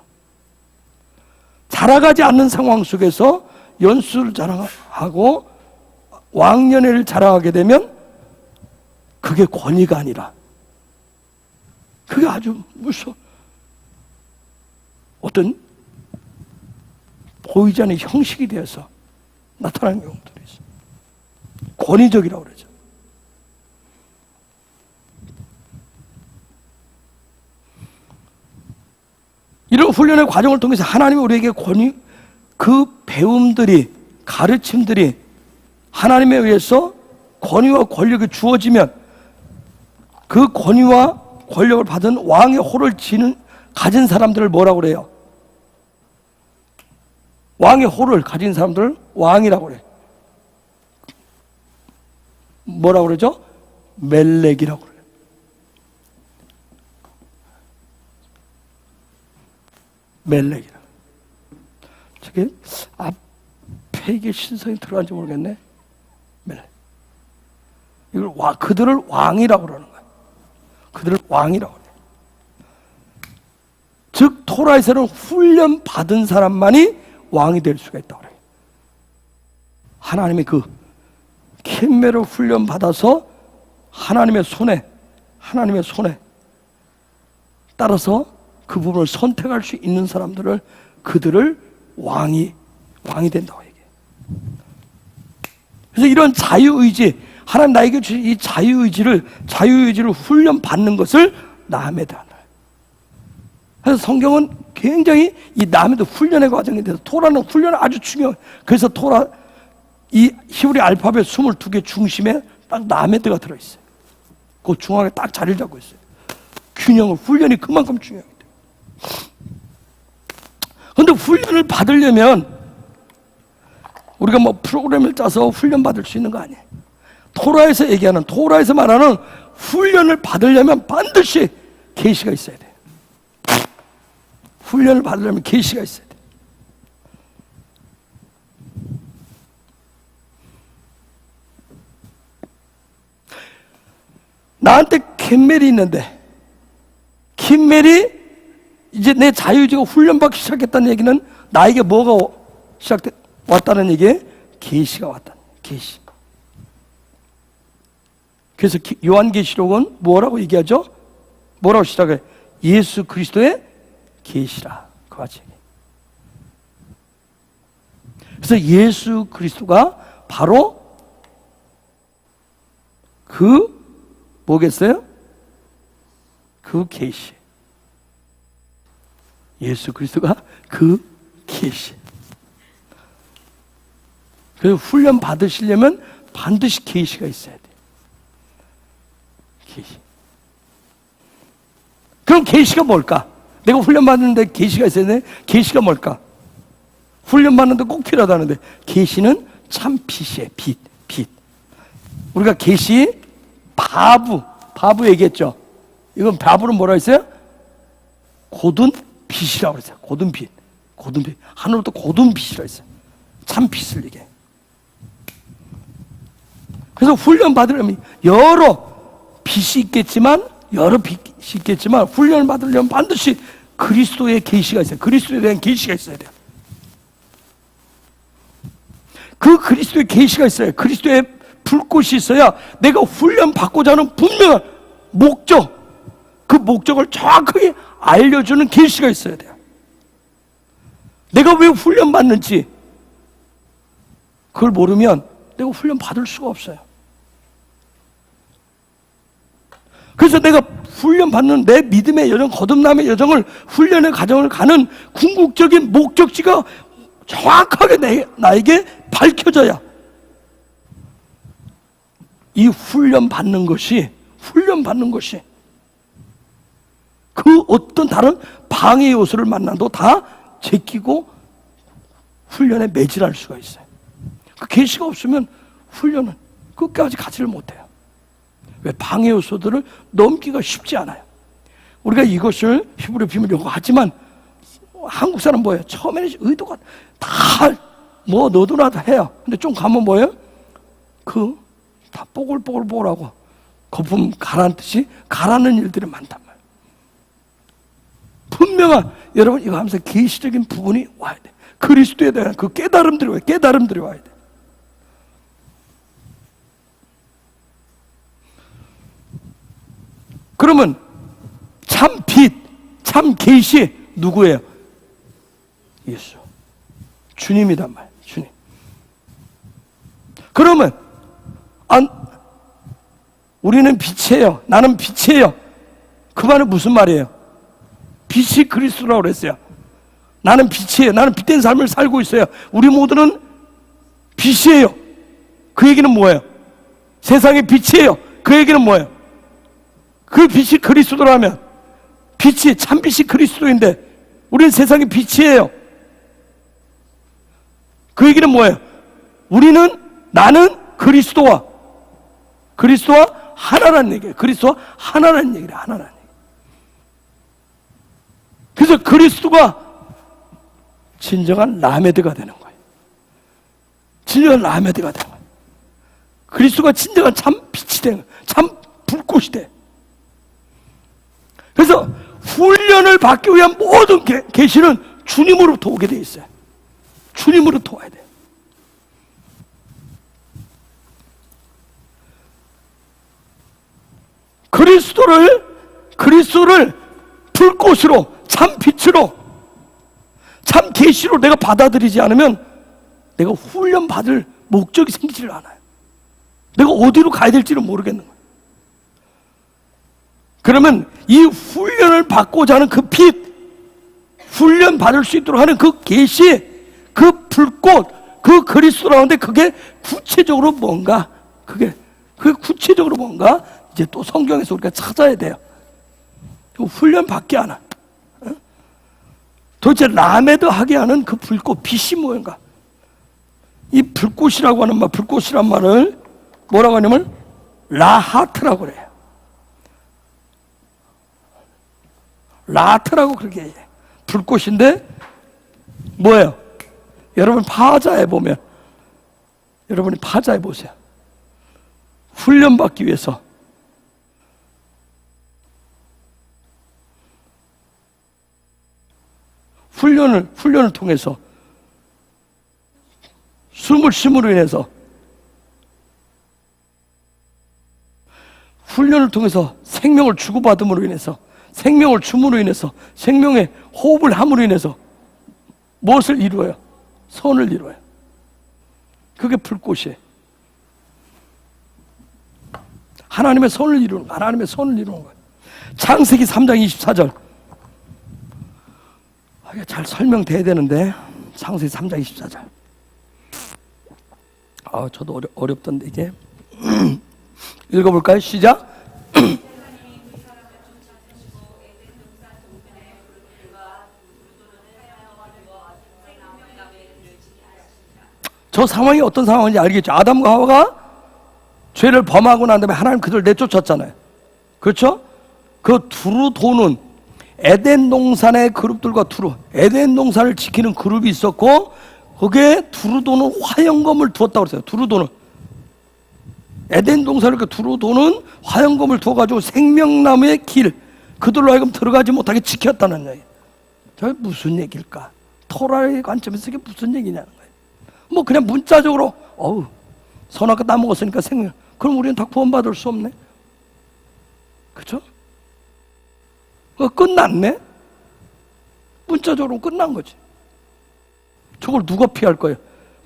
자라가지 않는 상황 속에서 연수를 자랑하고 왕년회를 자랑하게 되면 그게 권위가 아니라 그게 아주 무서워. 어떤 보이지 않는 형식이 되어서 나타나는 경우들이 있어요. 권위적이라고 그러죠. 이런 훈련의 과정을 통해서 하나님이 우리에게 그 배움들이, 가르침들이 하나님에 의해서 권위와 권력이 주어지면 그 권위와 권력을 받은 왕의 홀을 가진 사람들을 뭐라고 그래요? 왕의 홀을 가진 사람들을 왕이라고 그래요. 뭐라고 그러죠? 멜렉이라고 그래요. 멜렉이라. 저게 앞에 이게 신성이 들어간지 모르겠네. 멜렉. 이걸 그들을 왕이라고 그러는 거예요. 그들을 왕이라고 그래요. 즉 토라에서는 훈련 받은 사람만이 왕이 될 수가 있다고 그래요. 하나님의 그 킴멜을 훈련 받아서 하나님의 손에 따라서 그 부분을 선택할 수 있는 사람들을, 그들을 왕이 된다고 얘기해요. 그래서 이런 자유의지, 하나님 나에게 주신 이 자유의지를 훈련 받는 것을 나음에 대한. 그래서 성경은 굉장히 이 나음에도 훈련의 과정에 대해서, 토라는 훈련이 아주 중요해요. 그래서 이 히브리 알파벳 22개 중심에 딱 나메드가 들어있어요. 그 중앙에 딱 자리를 잡고 있어요. 균형을, 훈련이 그만큼 중요합니다. 그런데 훈련을 받으려면 우리가 뭐 프로그램을 짜서 훈련 받을 수 있는 거 아니에요. 토라에서 말하는 훈련을 받으려면 반드시 계시가 있어야 돼요. 훈련을 받으려면 계시가 있어야 돼요. 나한테 킴멜이 있는데, 킴멜이 이제 내 자유의지가 훈련받기 시작했다는 얘기는 나에게 뭐가 왔다는 얘기에 계시가 왔다는 계시. 그래서 요한계시록은 뭐라고 얘기하죠? 뭐라고 시작해? 예수 그리스도의 계시라. 그 같이. 그래서 예수 그리스도가 바로 그 뭐겠어요? 그 계시. 예수 그리스도가 그 계시. 그래서 훈련 받으시려면 반드시 계시가 있어야 돼요. 계시. 그럼 계시가 뭘까? 내가 훈련 받는데 계시가 있어야 돼. 계시가 뭘까? 훈련 받는데 꼭 필요하다는데, 계시는 참 빛이에요. 빛. 우리가 계시 바부 얘기했죠. 이건 바부는 뭐라 했어요? 고든 빛이라고 했어요. 고든 빛. 하늘로부터 고든 빛이라고 했어요. 참 빛을 얘기해. 그래서 훈련 받으려면 여러 빛이 있겠지만 훈련을 받으려면 반드시 그리스도의 계시가 있어요. 그리스도에 대한 계시가 있어야 돼요. 그 그리스도의 계시가 있어요. 그리스도의 불꽃이 있어야 내가 훈련 받고자 하는 분명한 목적, 그 목적을 정확하게 알려주는 계시가 있어야 돼요. 내가 왜 훈련 받는지 그걸 모르면 내가 훈련 받을 수가 없어요. 그래서 내가 훈련받는 내 믿음의 여정, 거듭남의 여정을, 훈련의 과정을 가는 궁극적인 목적지가 정확하게 나에게 밝혀져야 이 훈련받는 것이 그 어떤 다른 방해 요소를 만나도 다 제끼고 훈련에 매질할 수가 있어요. 그 계시가 없으면 훈련은 끝까지 가지를 못해요. 왜? 방해 요소들을 넘기가 쉽지 않아요. 우리가 이것을 히브리 비밀 요구하지만 한국 사람 뭐예요? 처음에는 의도가 다 뭐 너도나 다 해요. 근데 좀 가면 뭐예요? 다 뽀글뽀글뽀글하고 거품 가라앉듯이 가라앉는 일들이 많단 말이에요. 분명한, 여러분 이거 하면서 계시적인 부분이 와야 돼. 그리스도에 대한 그 깨달음들이 와야 돼. 그러면 참 빛, 참 계시 누구예요? 예수, 주님이란 말이에요. 주님. 그러면 우리는 빛이에요, 나는 빛이에요. 그 말은 무슨 말이에요? 빛이 그리스도라고 그랬어요. 나는 빛이에요, 나는 빛된 삶을 살고 있어요. 우리 모두는 빛이에요. 그 얘기는 뭐예요? 세상의 빛이에요. 그 얘기는 뭐예요? 그 빛이 그리스도라면, 빛이, 참빛이 그리스도인데 우리는 세상의 빛이에요. 그 얘기는 뭐예요? 나는 그리스도와 하나라는 얘기예요. 그리스도와 하나라는 얘기예요. 하나라는 얘기. 그래서 그리스도가 진정한 라메드가 되는 거예요. 진정한 라메드가 되는 거예요. 그리스도가 진정한 참 빛이 되는 거예요. 참 불꽃이 돼. 그래서 훈련을 받기 위한 모든 계시는 주님으로부터 오게 돼 있어요. 주님으로부터 와야 돼요. 그리스도를 불꽃으로, 참 빛으로, 참 계시로 내가 받아들이지 않으면 내가 훈련 받을 목적이 생기지를 않아요. 내가 어디로 가야 될지를 모르겠는 거예요. 그러면 이 훈련을 받고자 하는 그 빛, 훈련 받을 수 있도록 하는 그 계시, 그 불꽃, 그 그리스도라는데 그게 구체적으로 뭔가, 그게 구체적으로 뭔가 이제 또 성경에서 우리가 찾아야 돼요. 훈련 받게 하는, 도대체 라메드하게 하는 그 불꽃, 빛이 뭐인가? 이 불꽃이라고 하는 말, 불꽃이란 말을 뭐라고 하냐면 라하트라고 그래요. 라하트라고 그렇게 해요. 불꽃인데 뭐예요? 여러분 파자에 보면, 여러분이 파자에 보세요. 훈련받기 위해서 훈련을 통해서 숨을 쉼으로 인해서, 훈련을 통해서 생명을 주고받음으로 인해서, 생명을 줌으로 인해서, 생명의 호흡을 함으로 인해서 무엇을 이루어요? 선을 이루어요. 그게 불꽃이에요. 하나님의 선을 이루는 거예요. 하나님의 선을 이루는 거예요. 창세기 3장 24절. 이게 잘 설명돼야 되는데, 창세기 3장 24절. 저도 어렵던데 이게. 읽어볼까요? 시작. 저 상황이 어떤 상황인지 알겠죠? 아담과 하와가 죄를 범하고 난 다음에 하나님 그들을 내쫓았잖아요. 그렇죠? 그 두루 도는 에덴 동산의 그룹들과 에덴 동산을 지키는 그룹이 있었고, 거기에 두루 도는 화영검을 두었다고 그랬어요. 두루 도는 에덴 동산을 두루 도는 화영검을 두어가지고 생명나무의 길, 그들로 하여금 들어가지 못하게 지켰다는 얘기예요. 저 무슨 얘기일까? 토라의 관점에서 이게 무슨 얘기냐는 거예요. 뭐 그냥 문자적으로 선악과 따먹었으니까 생명, 그럼 우리는 다 구원받을 수 없네. 그렇죠? 끝났네? 문자적으로 끝난 거지. 저걸 누가 피할 거예요?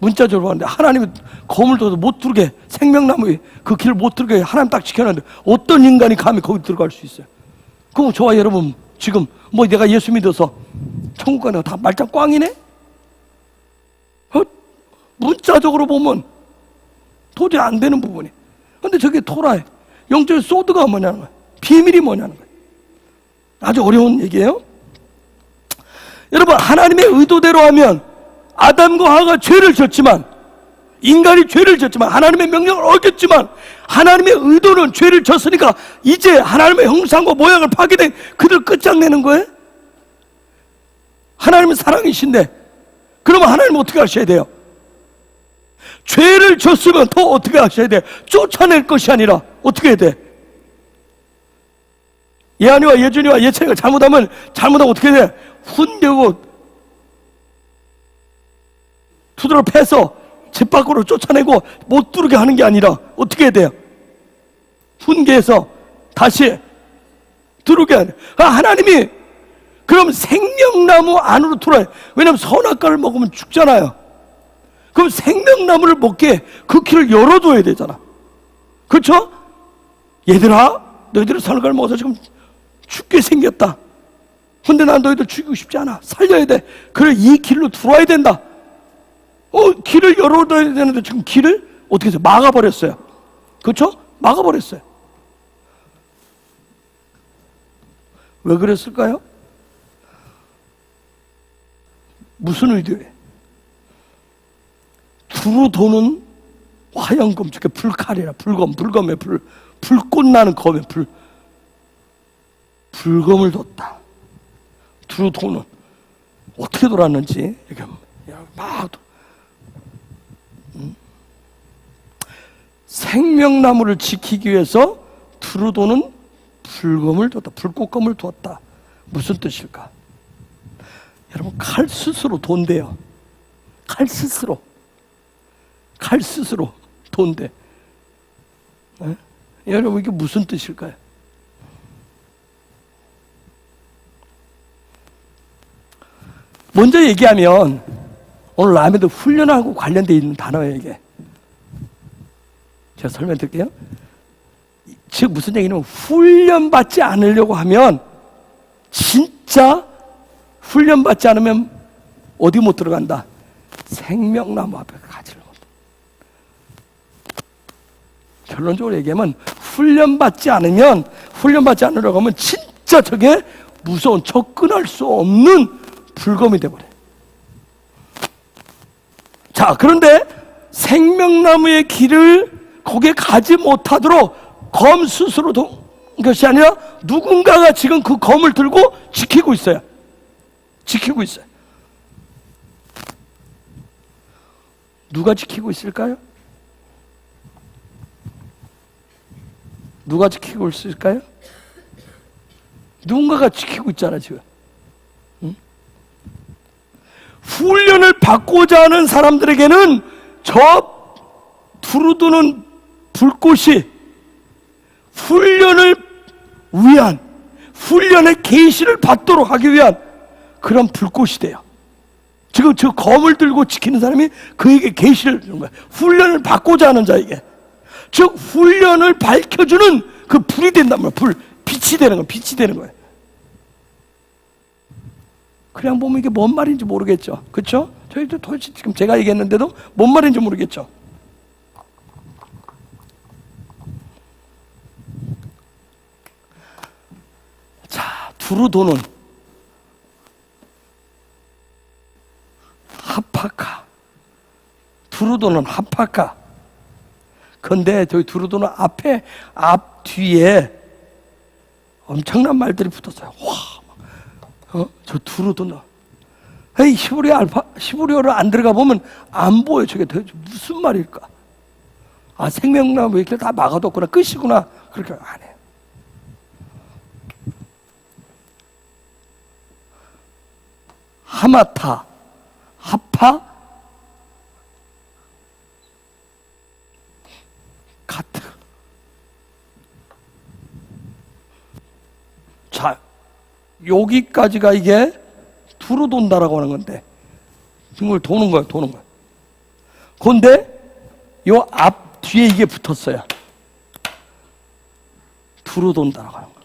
문자적으로 하는데 하나님이 검을 둬도 못 들게, 생명나무에 그 길을 못 들게 하나님 딱 지켜놨는데 어떤 인간이 감히 거기 들어갈 수 있어요? 그럼 저와 여러분 지금 뭐 내가 예수 믿어서 천국 가는 거 다 말짱 꽝이네? 문자적으로 보면 도저히 안 되는 부분이. 근데 저게 토라에 영적인 소드가 뭐냐는 거예요. 비밀이 뭐냐는 거예요. 아주 어려운 얘기예요. 여러분, 하나님의 의도대로 하면 아담과 하와가 죄를 졌지만, 인간이 죄를 졌지만, 하나님의 명령을 어겼지만, 하나님의 의도는 죄를 졌으니까 이제 하나님의 형상과 모양을 파괴된 그들 끝장내는 거예요. 하나님은 사랑이신데 그러면 하나님은 어떻게 하셔야 돼요? 죄를 졌으면 더 어떻게 하셔야 돼? 쫓아낼 것이 아니라 어떻게 해야 돼? 예한이와 예준이와 예찬이가 잘못하면 어떻게 해야 돼? 훈계고 두드러 패서 집 밖으로 쫓아내고 못 들게 하는 게 아니라 어떻게 해야 돼요? 훈계해서 다시 들어오게 하는. 하나님이 그럼 생명나무 안으로 들어와요. 왜냐하면 선악과를 먹으면 죽잖아요. 그럼 생명나무를 먹게 그 길을 열어줘야 되잖아. 그렇죠? 얘들아, 너희들이 선악과를 먹어서 지금 죽게 생겼다. 근데 난 너희들 죽이고 싶지 않아. 살려야 돼. 그래, 이 길로 들어와야 된다. 길을 열어줘야 되는데 지금 길을 어떻게 해서 막아버렸어요. 그렇죠? 막아버렸어요. 왜 그랬을까요? 무슨 의도예요? 두루 도는 화염검, 저게 불칼이라, 불검의 불꽃 나는 검에 불검을 뒀다. 두루 도는 어떻게 돌았는지 이렇게 막 생명나무를 지키기 위해서 두루 도는 불검을 뒀다. 불꽃검을 두었다. 무슨 뜻일까? 여러분, 칼 스스로 돈대요. 칼 스스로 돈대. 네? 여러분, 이게 무슨 뜻일까요? 먼저 얘기하면 오늘 라면도 훈련하고 관련되어 있는 단어예요. 이게 제가 설명드릴게요. 즉 무슨 얘기냐면, 훈련받지 않으려고 하면, 진짜 훈련받지 않으면 어디 못 들어간다? 생명나무 앞에 가지를 못해. 결론적으로 얘기하면 훈련받지 않으려고 하면 진짜 저게 무서운, 접근할 수 없는 불검이 돼버려요. 자, 그런데 생명나무의 길을 거기에 가지 못하도록 검 스스로 것이 아니라 누군가가 지금 그 검을 들고 지키고 있어요. 누가 지키고 있을까요? 누가 지키고 있을까요? 누군가가 지키고 있잖아 지금. 응? 훈련을 받고자 하는 사람들에게는 저 두루두는 불꽃이 훈련을 위한, 훈련의 계시를 받도록 하기 위한 그런 불꽃이 돼요. 지금 저 검을 들고 지키는 사람이 그에게 계시를 주는 거예요. 훈련을 받고자 하는 자에게. 즉 훈련을 밝혀주는 그 불이 된단 말이에요. 빛이 되는 거예요. 그냥 보면 이게 뭔 말인지 모르겠죠. 그렇죠? 저희도 도대체 지금 제가 얘기했는데도 뭔 말인지 모르겠죠. 자, 두루 도는 하파카. 두루도는 하파카. 근데 저희 두루도는 뒤에 엄청난 말들이 붙었어요. 와, 저 두루도는. 히브리어를 안 들어가 보면 안 보여. 저게 도대체 무슨 말일까? 아, 생명나무 이렇게 다 막아뒀구나. 끝이구나. 그렇게 안 해요. 하마타, 하파, 카트. 자, 여기까지가 이게 두루 돈다라고 하는 건데, 정말 도는 거예요. 그런데 요 앞 뒤에 이게 붙었어요. 두루 돈다라고 하는 거예요.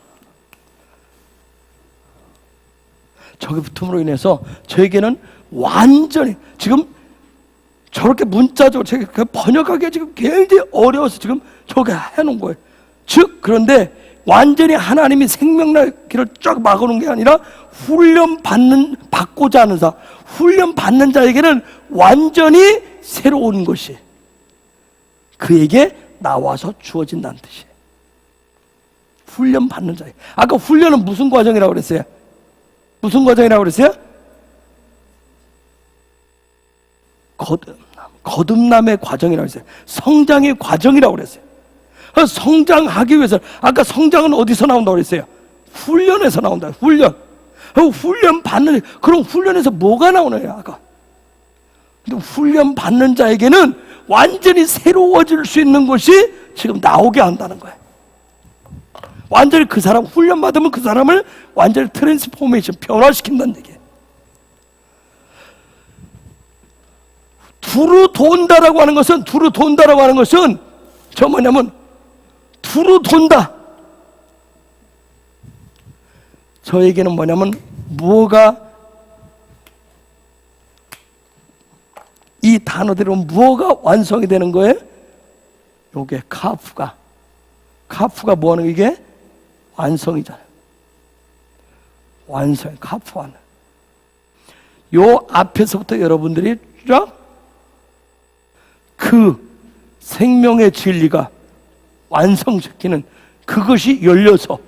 저게 붙음으로 인해서 저에게는 완전히 지금 저렇게 문자적으로 제가 번역하기가 지금 굉장히 어려워서 지금 저게 해놓은 거예요. 즉 그런데 완전히 하나님이 생명나기를 쫙 막아놓은 게 아니라 받고자 하는 자, 훈련 받는 자에게는 완전히 새로운 것이 그에게 나와서 주어진다는 뜻이에요. 훈련 받는 자에게. 아까 훈련은 무슨 과정이라고 그랬어요? 무슨 과정이라고 그랬어요? 거듭남의 과정이라고 했어요. 성장의 과정이라고 그랬어요. 성장하기 위해서, 아까 성장은 어디서 나온다고 그랬어요? 훈련에서 나온다. 훈련. 훈련 받는, 그럼 훈련에서 뭐가 나오나요? 아까. 근데 훈련 받는 자에게는 완전히 새로워질 수 있는 것이 지금 나오게 한다는 거예요. 완전히 그 사람, 훈련 받으면 그 사람을 완전히 트랜스포메이션, 변화시킨다는 얘기예요. 두루 돈다라고 하는 것은, 저 뭐냐면 두루 돈다. 저에게는 뭐냐면 이 단어대로 무엇가 완성이 되는 거예요? 요게 카프가 뭐 하는 거? 이게 완성이잖아요. 완성, 카프하는. 요 앞에서부터 여러분들이 쫙 그 생명의 진리가 완성시키는 그것이 열려서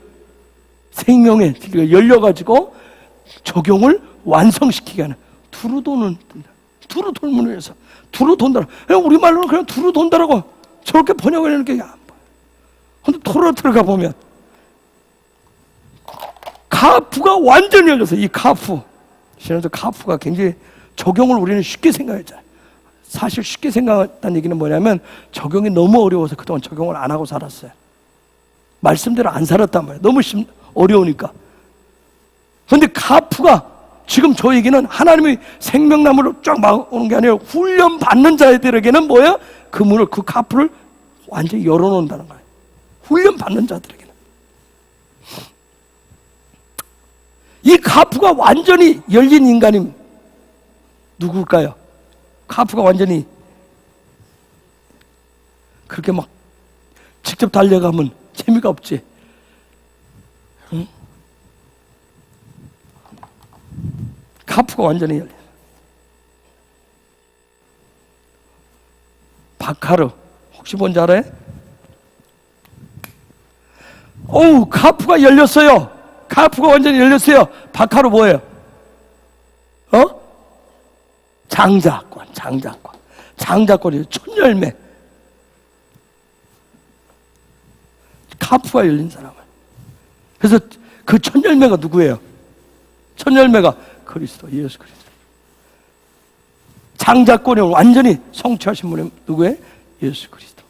생명의 진리가 열려가지고 적용을 완성시키게 하는 두루 도는 두루 돌문을 해서 두루 돈다. 우리말로는 그냥 두루 돈다라고 저렇게 번역을 하는 게 안 보여요. 근데 토로 들어가 보면 카프가 완전히 열려서 이 카프, 신앙에서 카프가 굉장히 적용을 우리는 쉽게 생각했잖아요. 사실 쉽게 생각했다는 얘기는 뭐냐면 적용이 너무 어려워서 그동안 적용을 안 하고 살았어요. 말씀대로 안 살았단 말이에요. 너무 어려우니까. 그런데 카프가 지금 저에게는 하나님이 생명나무를 쫙 막아오는 게 아니라 훈련 받는 자들에게는 뭐예요? 그 문을, 그 카프를 완전히 열어놓는다는 거예요. 훈련 받는 자들에게는. 이 카프가 완전히 열린 인간이 누굴까요? 카프가 완전히 그렇게 막 직접 달려가면 재미가 없지. 응? 카프가 완전히 열려. 바카르 혹시 뭔지 알아요? 어우, 카프가 열렸어요. 카프가 완전히 열렸어요. 바카르 뭐예요? 장자권이 촌열매. 카프가 열린 사람을. 그래서 그 촌열매가 누구예요? 촌열매가 그리스도, 예수 그리스도. 장자권이 완전히 성취하신 분이 누구예요? 예수 그리스도.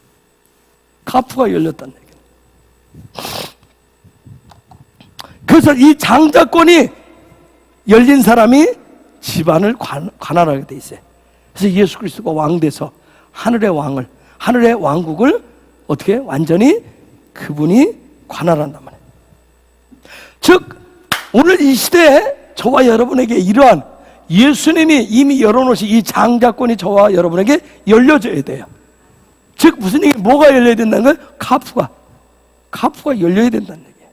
카프가 열렸다는 얘기예요. 그래서 이 장자권이 열린 사람이 집안을 관할하게 돼 있어요. 그래서 예수 그리스도가 왕 돼서 하늘의 왕국을 어떻게 완전히 그분이 관할한단 말이에요. 즉 오늘 이 시대에 저와 여러분에게 이러한 예수님이 이미 열어놓으신 이 장자권이 저와 여러분에게 열려져야 돼요. 즉 무슨 얘기? 뭐가 열려야 된다는 거예요? 카프가 열려야 된다는 얘기예요.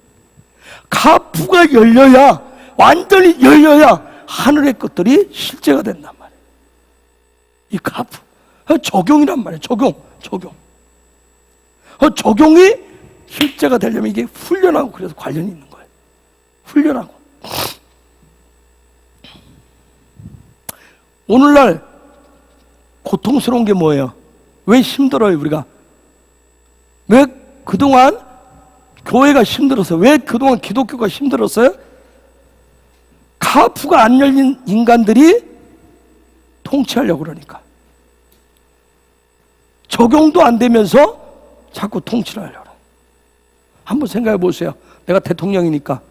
카프가 열려야, 완전히 열려야 하늘의 것들이 실제가 된단 말이에요. 이 카프 적용이란 말이에요. 적용이 실제가 되려면 이게 훈련하고 그래서 관련이 있는 거예요. 훈련하고. 오늘날 고통스러운 게 뭐예요? 왜 힘들어요, 우리가? 왜 그동안 교회가 힘들었어요? 왜 그동안 기독교가 힘들었어요? 카프가 안 열린 인간들이 통치하려고 그러니까. 적용도 안 되면서 자꾸 통치를 하려고 그래요. 한번 생각해 보세요. 내가 대통령이니까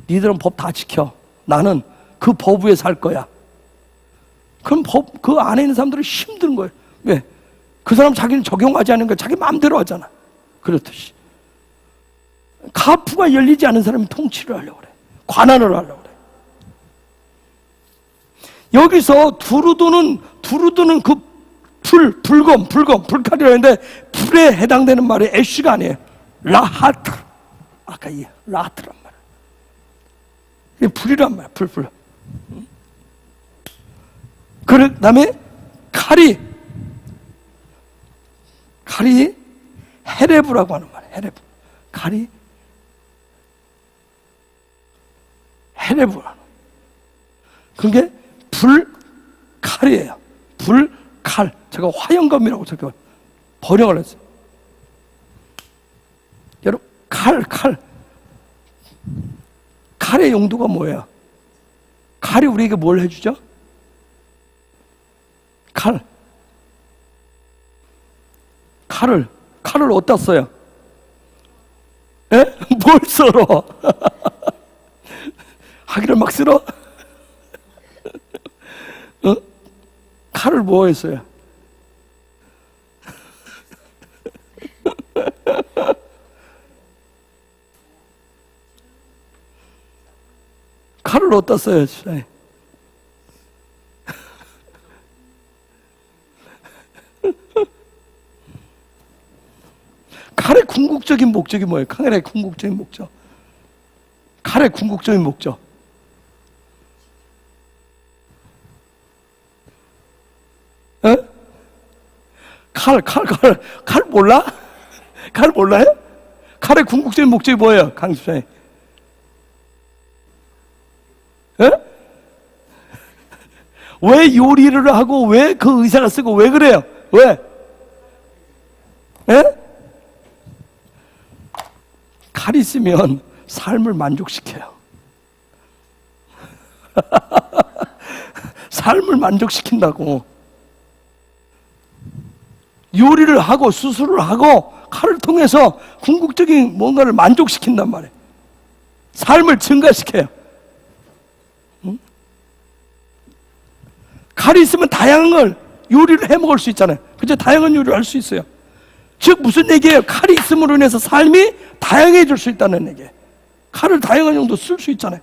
니들은 법 다 지켜. 나는 그 법 위에 살 거야. 그럼 그 안에 있는 사람들은 힘든 거예요. 왜? 그 사람 자기는 적용하지 않은 거 자기 마음대로 하잖아. 그렇듯이 가프가 열리지 않은 사람이 통치를 하려고 그래. 관할을 하려고 그래. 여기서 두루두는 그 불칼이라는데 불에 해당되는 말이 애쉬가 아니에요. 라하트. 아까 이 라하트란 말이야. 이게 불이란 말이야. 불. 그 다음에 칼이 헤레브라고 하는 말이에요. 헤레브. 칼이 헤레브. 그게 불칼이에요. 불칼. 제가 화영검이라고 저렇게 번역을 했어요. 여러분, 칼의 용도가 뭐예요? 칼이 우리에게 뭘 해주죠? 칼을 어디다 써요? 에? 뭘 썰어? 하기를 막 쓸어? 칼을 뭐 했어요? 칼을 어디다 써요? 칼의 궁극적인 목적이 뭐예요? 칼의 궁극적인 목적. 칼의 궁극적인 목적. 에? 칼 몰라? 칼 몰라요? 칼의 궁극적인 목적이 뭐예요? 강수장님. 왜 요리를 하고 왜 그 의사를 쓰고 왜 그래요? 왜? 칼이 있으면 삶을 만족시켜요. 삶을 만족시킨다고. 요리를 하고 수술을 하고 칼을 통해서 궁극적인 뭔가를 만족시킨단 말이에요. 삶을 증가시켜요. 칼이 있으면 다양한 걸 요리를 해 먹을 수 있잖아요. 그죠? 다양한 요리를 할 수 있어요. 즉 무슨 얘기예요? 칼이 있음으로 인해서 삶이 다양해질 수 있다는 얘기예요. 칼을 다양한 용도 쓸 수 있잖아요.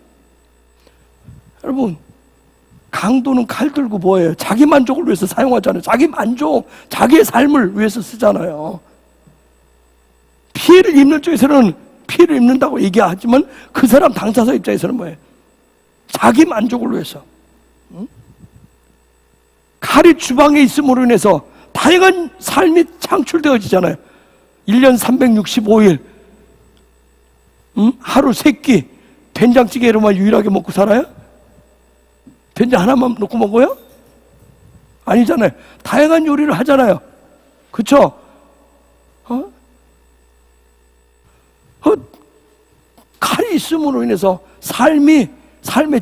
여러분, 강도는 칼 들고 뭐예요? 자기 만족을 위해서 사용하잖아요. 자기 만족, 자기의 삶을 위해서 쓰잖아요. 피해를 입는 쪽에서는 피해를 입는다고 얘기하지만 그 사람 당사자 입장에서는 뭐예요? 자기 만족을 위해서. 칼이 주방에 있음으로 인해서 다양한 삶이 창출되어지잖아요. 1년 365일 하루 3끼 된장찌개로만 유일하게 먹고 살아요? 된장 하나만 넣고 먹어요? 아니잖아요. 다양한 요리를 하잖아요. 그쵸? 칼이 있음으로 인해서 삶의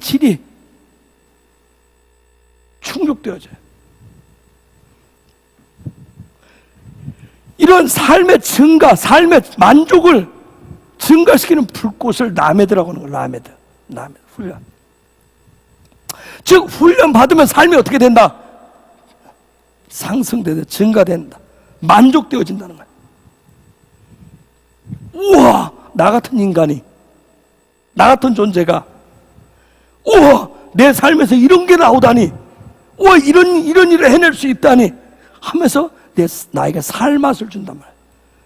질이 충족되어져요. 이런 삶의 증가, 삶의 만족을 증가시키는 불꽃을 라메드라고 하는 거예요. 라메드, 훈련. 즉 훈련 받으면 삶이 어떻게 된다? 상승되다, 증가된다, 만족되어진다는 거예요. 우와, 나 같은 인간이, 나 같은 존재가, 우와, 내 삶에서 이런 게 나오다니, 우와, 이런 일을 해낼 수 있다니 하면서 나에게 살맛을 준단 말이에요.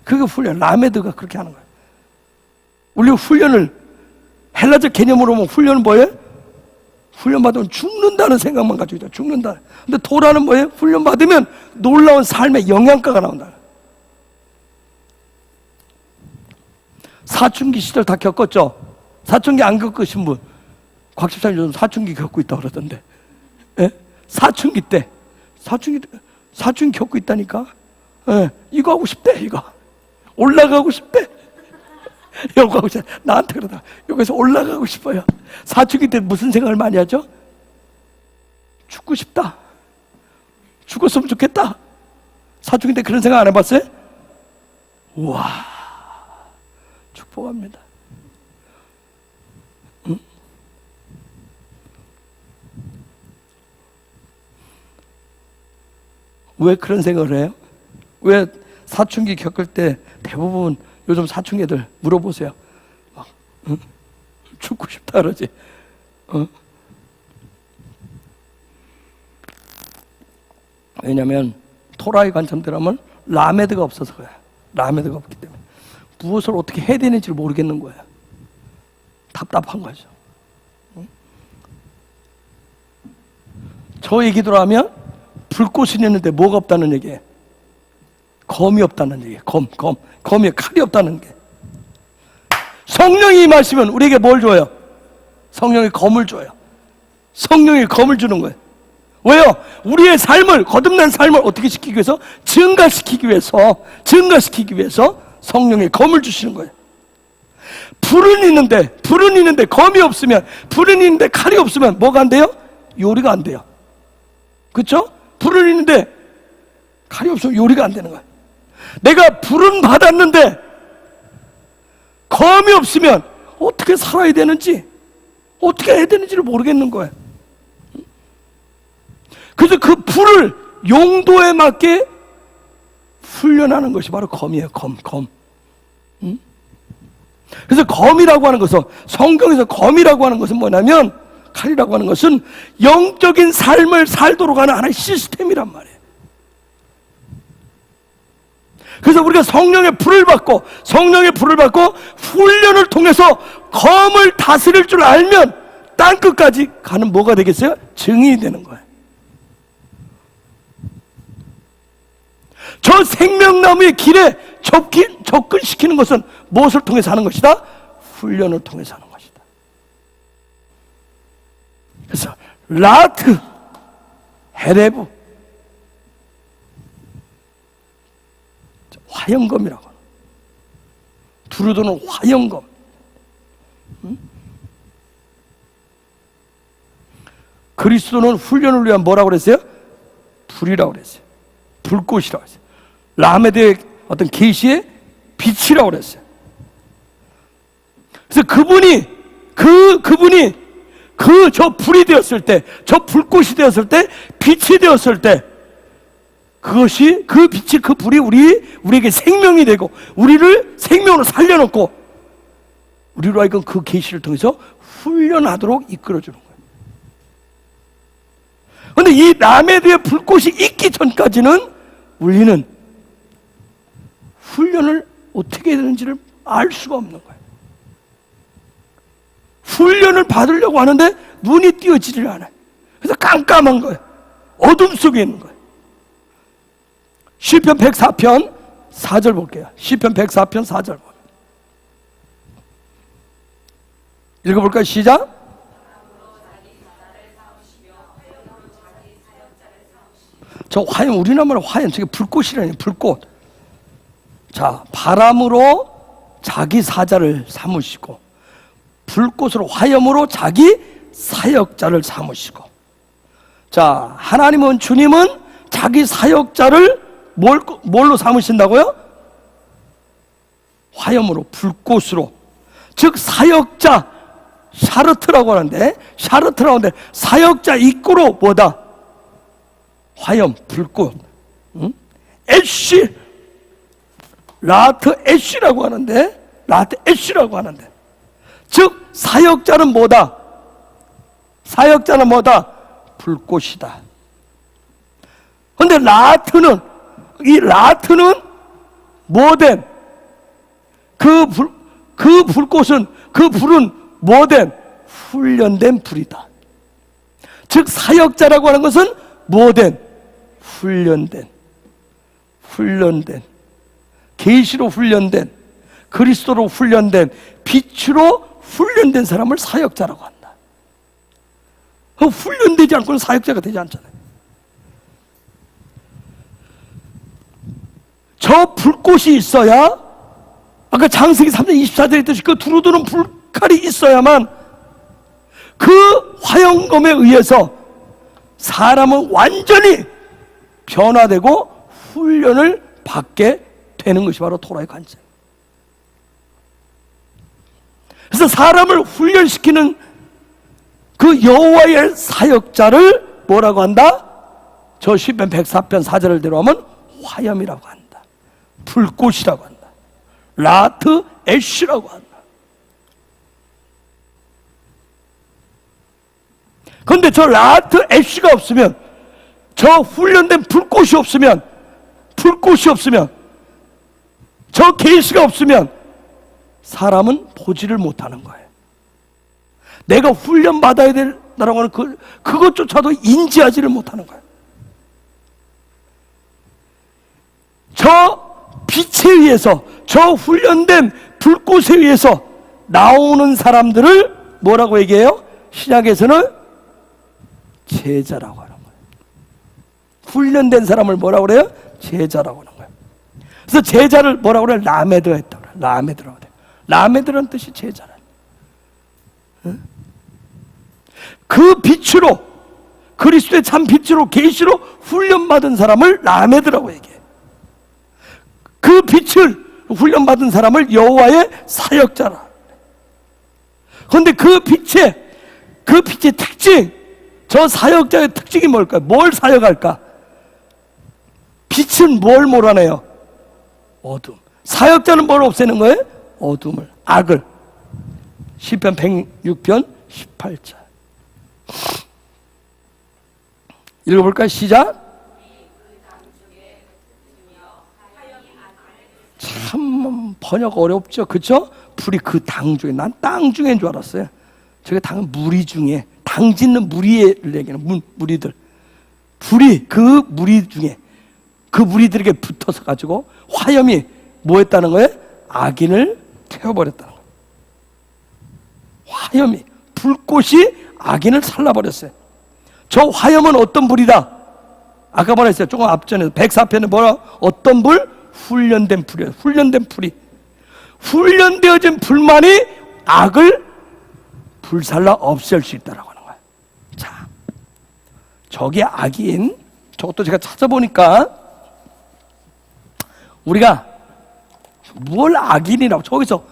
그게 훈련, 라메드가 그렇게 하는 거예요. 우리 훈련을 헬라적 개념으로 보면 훈련은 뭐예요? 훈련받으면 죽는다는 생각만 가지고 있다. 죽는다. 근데 토라는 뭐예요? 훈련받으면 놀라운 삶의 영양가가 나온다. 사춘기 시절 다 겪었죠? 사춘기 안 겪으신 분, 곽집사님 요즘 사춘기 겪고 있다고 그러던데. 예? 사춘기 때 사춘기 겪고 있다니까. 예, 이거 하고 싶대. 이거 올라가고 싶대. 이거 하고 싶대. 나한테 그러다 여기서 올라가고 싶어요. 사춘기 때 무슨 생각을 많이 하죠? 죽고 싶다. 죽었으면 좋겠다. 사춘기 때 그런 생각 안 해봤어요? 우와, 축복합니다. 응? 왜 그런 생각을 해요? 왜 사춘기 겪을 때 대부분 요즘 사춘기들 물어보세요. 막, 응? 죽고 싶다 그러지. 왜냐하면 토라이 관점대로 하면 라메드가 없어서 그래요. 라메드가 없기 때문에 무엇을 어떻게 해야 되는지를 모르겠는 거예요. 답답한 거죠. 저 얘기대로 하면 불꽃이 있는데 뭐가 없다는 얘기예요? 검이 없다는 얘기예요. 검이 칼이 없다는 게. 성령이 임하시면 우리에게 뭘 줘요? 성령이 검을 줘요. 성령이 검을 주는 거예요. 왜요? 우리의 삶을, 거듭난 삶을 어떻게 시키기 위해서? 증가시키기 위해서 성령의 검을 주시는 거예요. 불은 있는데 검이 없으면, 불은 있는데 칼이 없으면 뭐가 안 돼요? 요리가 안 돼요. 그렇죠? 불은 있는데 칼이 없으면 요리가 안 되는 거예요. 내가 불은 받았는데 검이 없으면 어떻게 살아야 되는지, 어떻게 해야 되는지를 모르겠는 거예요. 그래서 그 불을 용도에 맞게 훈련하는 것이 바로 검이에요. 검. 그래서 검이라고 하는 것은, 성경에서 검이라고 하는 것은 뭐냐면, 칼이라고 하는 것은 영적인 삶을 살도록 하는 하나의 시스템이란 말이에요. 그래서 우리가 성령의 불을 받고 훈련을 통해서 검을 다스릴 줄 알면 땅 끝까지 가는 뭐가 되겠어요? 증인이 되는 거예요. 저 생명나무의 길에 접근시키는 것은 무엇을 통해서 하는 것이다? 훈련을 통해서 하는 것이다. 그래서 라트, 헤레브, 화영검이라고 하는, 두루도는 화영검. 그리스도는 훈련을 위한 뭐라고 그랬어요? 불이라고 그랬어요. 불꽃이라고 했어요. 라메드의 어떤 계시의 빛이라고 그랬어요. 그래서 그분이 저 불이 되었을 때, 저 불꽃이 되었을 때, 빛이 되었을 때, 그것이, 그 빛이, 그 불이 우리에게 생명이 되고, 우리를 생명으로 살려놓고, 우리로 하여금 그 계시를 통해서 훈련하도록 이끌어주는 거예요. 그런데 이 라메드의 불꽃이 있기 전까지는 우리는 훈련을 어떻게 해야 되는지를 알 수가 없는 거예요. 훈련을 받으려고 하는데 눈이 띄어지질 않아요. 그래서 깜깜한 거예요. 어둠 속에 있는 거예요. 시편 104편 4절 볼게요. 시편 104편 4절 읽어볼까요? 시작. 저 화염, 우리나라로 화염, 저게 불꽃이라니, 불꽃. 자, 바람으로 자기 사자를 삼으시고, 불꽃으로, 화염으로 자기 사역자를 삼으시고. 자, 하나님은, 주님은 자기 사역자를 뭘로 삼으신다고요? 화염으로, 불꽃으로. 즉, 사역자, 샤르트라고 하는데, 사역자 입구로 뭐다? 화염, 불꽃, 애쉬, 라트 애쉬라고 하는데, 즉 사역자는 뭐다? 불꽃이다. 그런데 라트는 뭐된? 그 불꽃은, 그 불은 뭐된? 훈련된 불이다. 즉 사역자라고 하는 것은 뭐된? 훈련된, 계시로 훈련된, 그리스도로 훈련된, 빛으로 훈련된 사람을 사역자라고 한다. 훈련되지 않고는 사역자가 되지 않잖아요. 저 불꽃이 있어야, 아까 창세기 3장 24절에 있듯이 그 두루두는 불칼이 있어야만 그 화영검에 의해서 사람은 완전히 변화되고 훈련을 받게 되는 것이 바로 토라의 관점. 그래서 사람을 훈련시키는 그 여호와의 사역자를 뭐라고 한다? 저 시편 104편 4절을 대로하면 화염이라고 한다. 불꽃이라고 한다. 라트 애쉬라고 한다. 그런데 저 라트 애쉬가 없으면, 저 훈련된 불꽃이 없으면, 저 계시가 없으면 사람은 보지를 못하는 거예요. 내가 훈련받아야 된다라고 하는 그것조차도 인지하지를 못하는 거예요. 저 빛에 의해서, 저 훈련된 불꽃에 의해서 나오는 사람들을 뭐라고 얘기해요? 신약에서는 제자라고 하는 거예요. 훈련된 사람을 뭐라고 그래요? 제자라고 하는 거예요. 그래서 제자를 뭐라고 그래요? 라메드 했다고 그래요. 라메드라고 해요. 라메드라는 뜻이 제자라. 그 빛으로, 그리스도의 참 빛으로, 계시로 훈련받은 사람을 라메드라고 얘기해요. 그 빛을 훈련받은 사람을 여호와의 사역자라. 그런데 그 빛의 특징, 저 사역자의 특징이 뭘까요? 뭘 사역할까? 빛은 뭘 몰아내요? 어둠. 사역자는 뭘 없애는 거예요? 어둠을, 악을. 시편 106편 18절 읽어볼까요? 시작. 참 번역 어렵죠, 그렇죠? 불이 그 당 중에, 난 땅 중에인 줄 알았어요. 저게 당은 무리 중에, 당 짓는 무리를 얘기하는 무리들. 불이 그 무리 중에, 그 무리들에게 붙어서 가지고 화염이 뭐 했다는 거예요? 악인을 태워버렸다는 거예요. 화염이, 불꽃이 악인을 살라버렸어요. 저 화염은 어떤 불이다? 아까 뭐라 했어요? 조금 앞전에 104편에 뭐라? 어떤 불? 훈련된 불이에요. 훈련된 불이. 훈련되어진 불만이 악을 불살라 없앨 수 있다라고 하는 거예요. 자, 저게 악인, 저것도 제가 찾아보니까 우리가 뭘 악인이라고, 저기서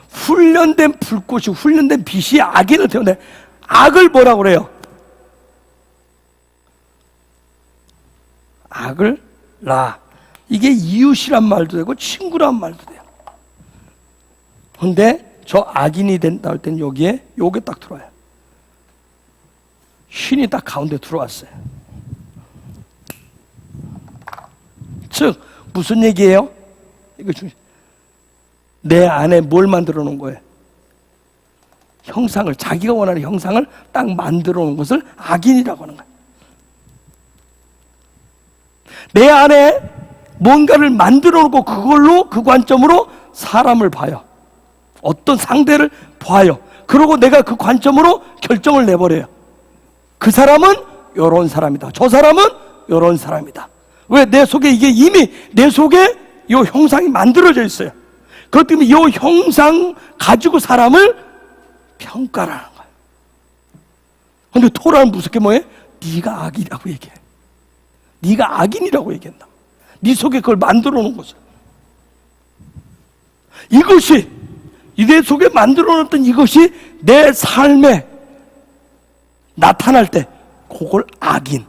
훈련된 불꽃이, 훈련된 빛이 악인을 태우는데, 악을 뭐라고 그래요? 악을 라. 이게 이웃이란 말도 되고 친구란 말도 돼요. 그런데 저 악인이 된다 할 땐 여기에 요게 딱 들어와요. 신이 딱 가운데 들어왔어요. 즉 무슨 얘기예요? 이거 내 안에 뭘 만들어 놓은 거예요? 형상을, 자기가 원하는 형상을 딱 만들어 놓은 것을 악인이라고 하는 거예요. 내 안에 뭔가를 만들어 놓고 그걸로, 그 관점으로 사람을 봐요. 어떤 상대를 봐요. 그러고 내가 그 관점으로 결정을 내버려요. 그 사람은 요런 사람이다. 저 사람은 요런 사람이다. 왜? 내 속에 이게 이미 내 속에 요 형상이 만들어져 있어요. 그렇기 때문에 요 형상 가지고 사람을 평가하는 거예요. 근데 토라는 무섭게 뭐해? 네가 악이라고 얘기해. 네가 악인이라고 얘기한다. 네 속에 그걸 만들어 놓은 것을. 이것이, 내 속에 만들어 놓았던 이것이 내 삶에 나타날 때 그걸 악인,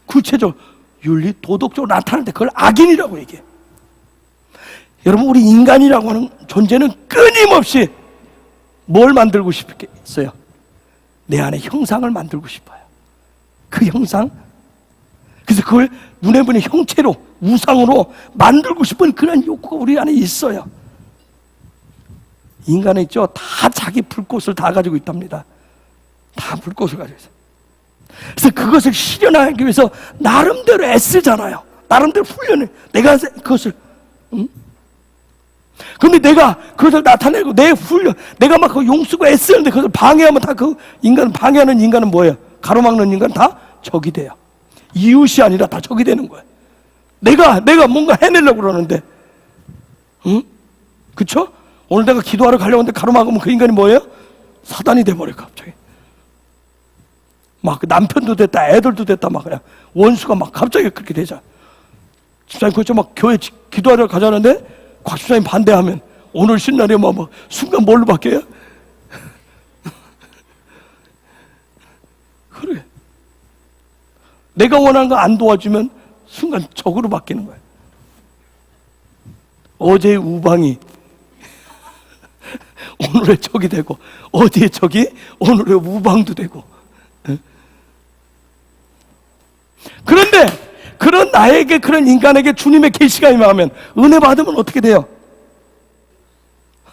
구체적으로 윤리, 도덕적으로 나타날 때 그걸 악인이라고 얘기해. 여러분, 우리 인간이라고 하는 존재는 끊임없이 뭘 만들고 싶겠어요? 내 안에 형상을 만들고 싶어요. 그 형상, 그래서 그걸 눈에 보이는 형체로, 우상으로 만들고 싶은 그런 욕구가 우리 안에 있어요. 인간은 있죠, 다 자기 불꽃을 다 가지고 있답니다. 다 불꽃을 가지고 있어요. 그래서 그것을 실현하기 위해서 나름대로 애쓰잖아요. 나름대로 훈련해. 내가 그것을, 근데 내가 그것을 나타내고 내 훈련, 내가 막 그 용쓰고 애쓰는데 그것을 방해하면 다 그 인간, 방해하는 인간은 뭐예요? 가로막는 인간은 다 적이 돼요. 이웃이 아니라 다 적이 되는 거예요. 내가 뭔가 해내려고 그러는데, 그쵸? 오늘 내가 기도하러 가려고 하는데 가로막으면 그 인간이 뭐예요? 사단이 돼버려, 갑자기. 막 남편도 됐다, 애들도 됐다, 막 그냥 원수가 막 갑자기 그렇게 되자. 집사님, 그렇죠? 막 교회 기도하러 가자는데 곽 집사님 반대하면 오늘 신날에 막 순간 뭘로 바뀌어요? 그래. 내가 원하는 거 안 도와주면 순간 적으로 바뀌는 거예요. 어제의 우방이 오늘의 적이 되고, 어제의 적이 오늘의 우방도 되고. 그런데 그런 나에게, 그런 인간에게 주님의 계시가 임하면, 은혜 받으면 어떻게 돼요?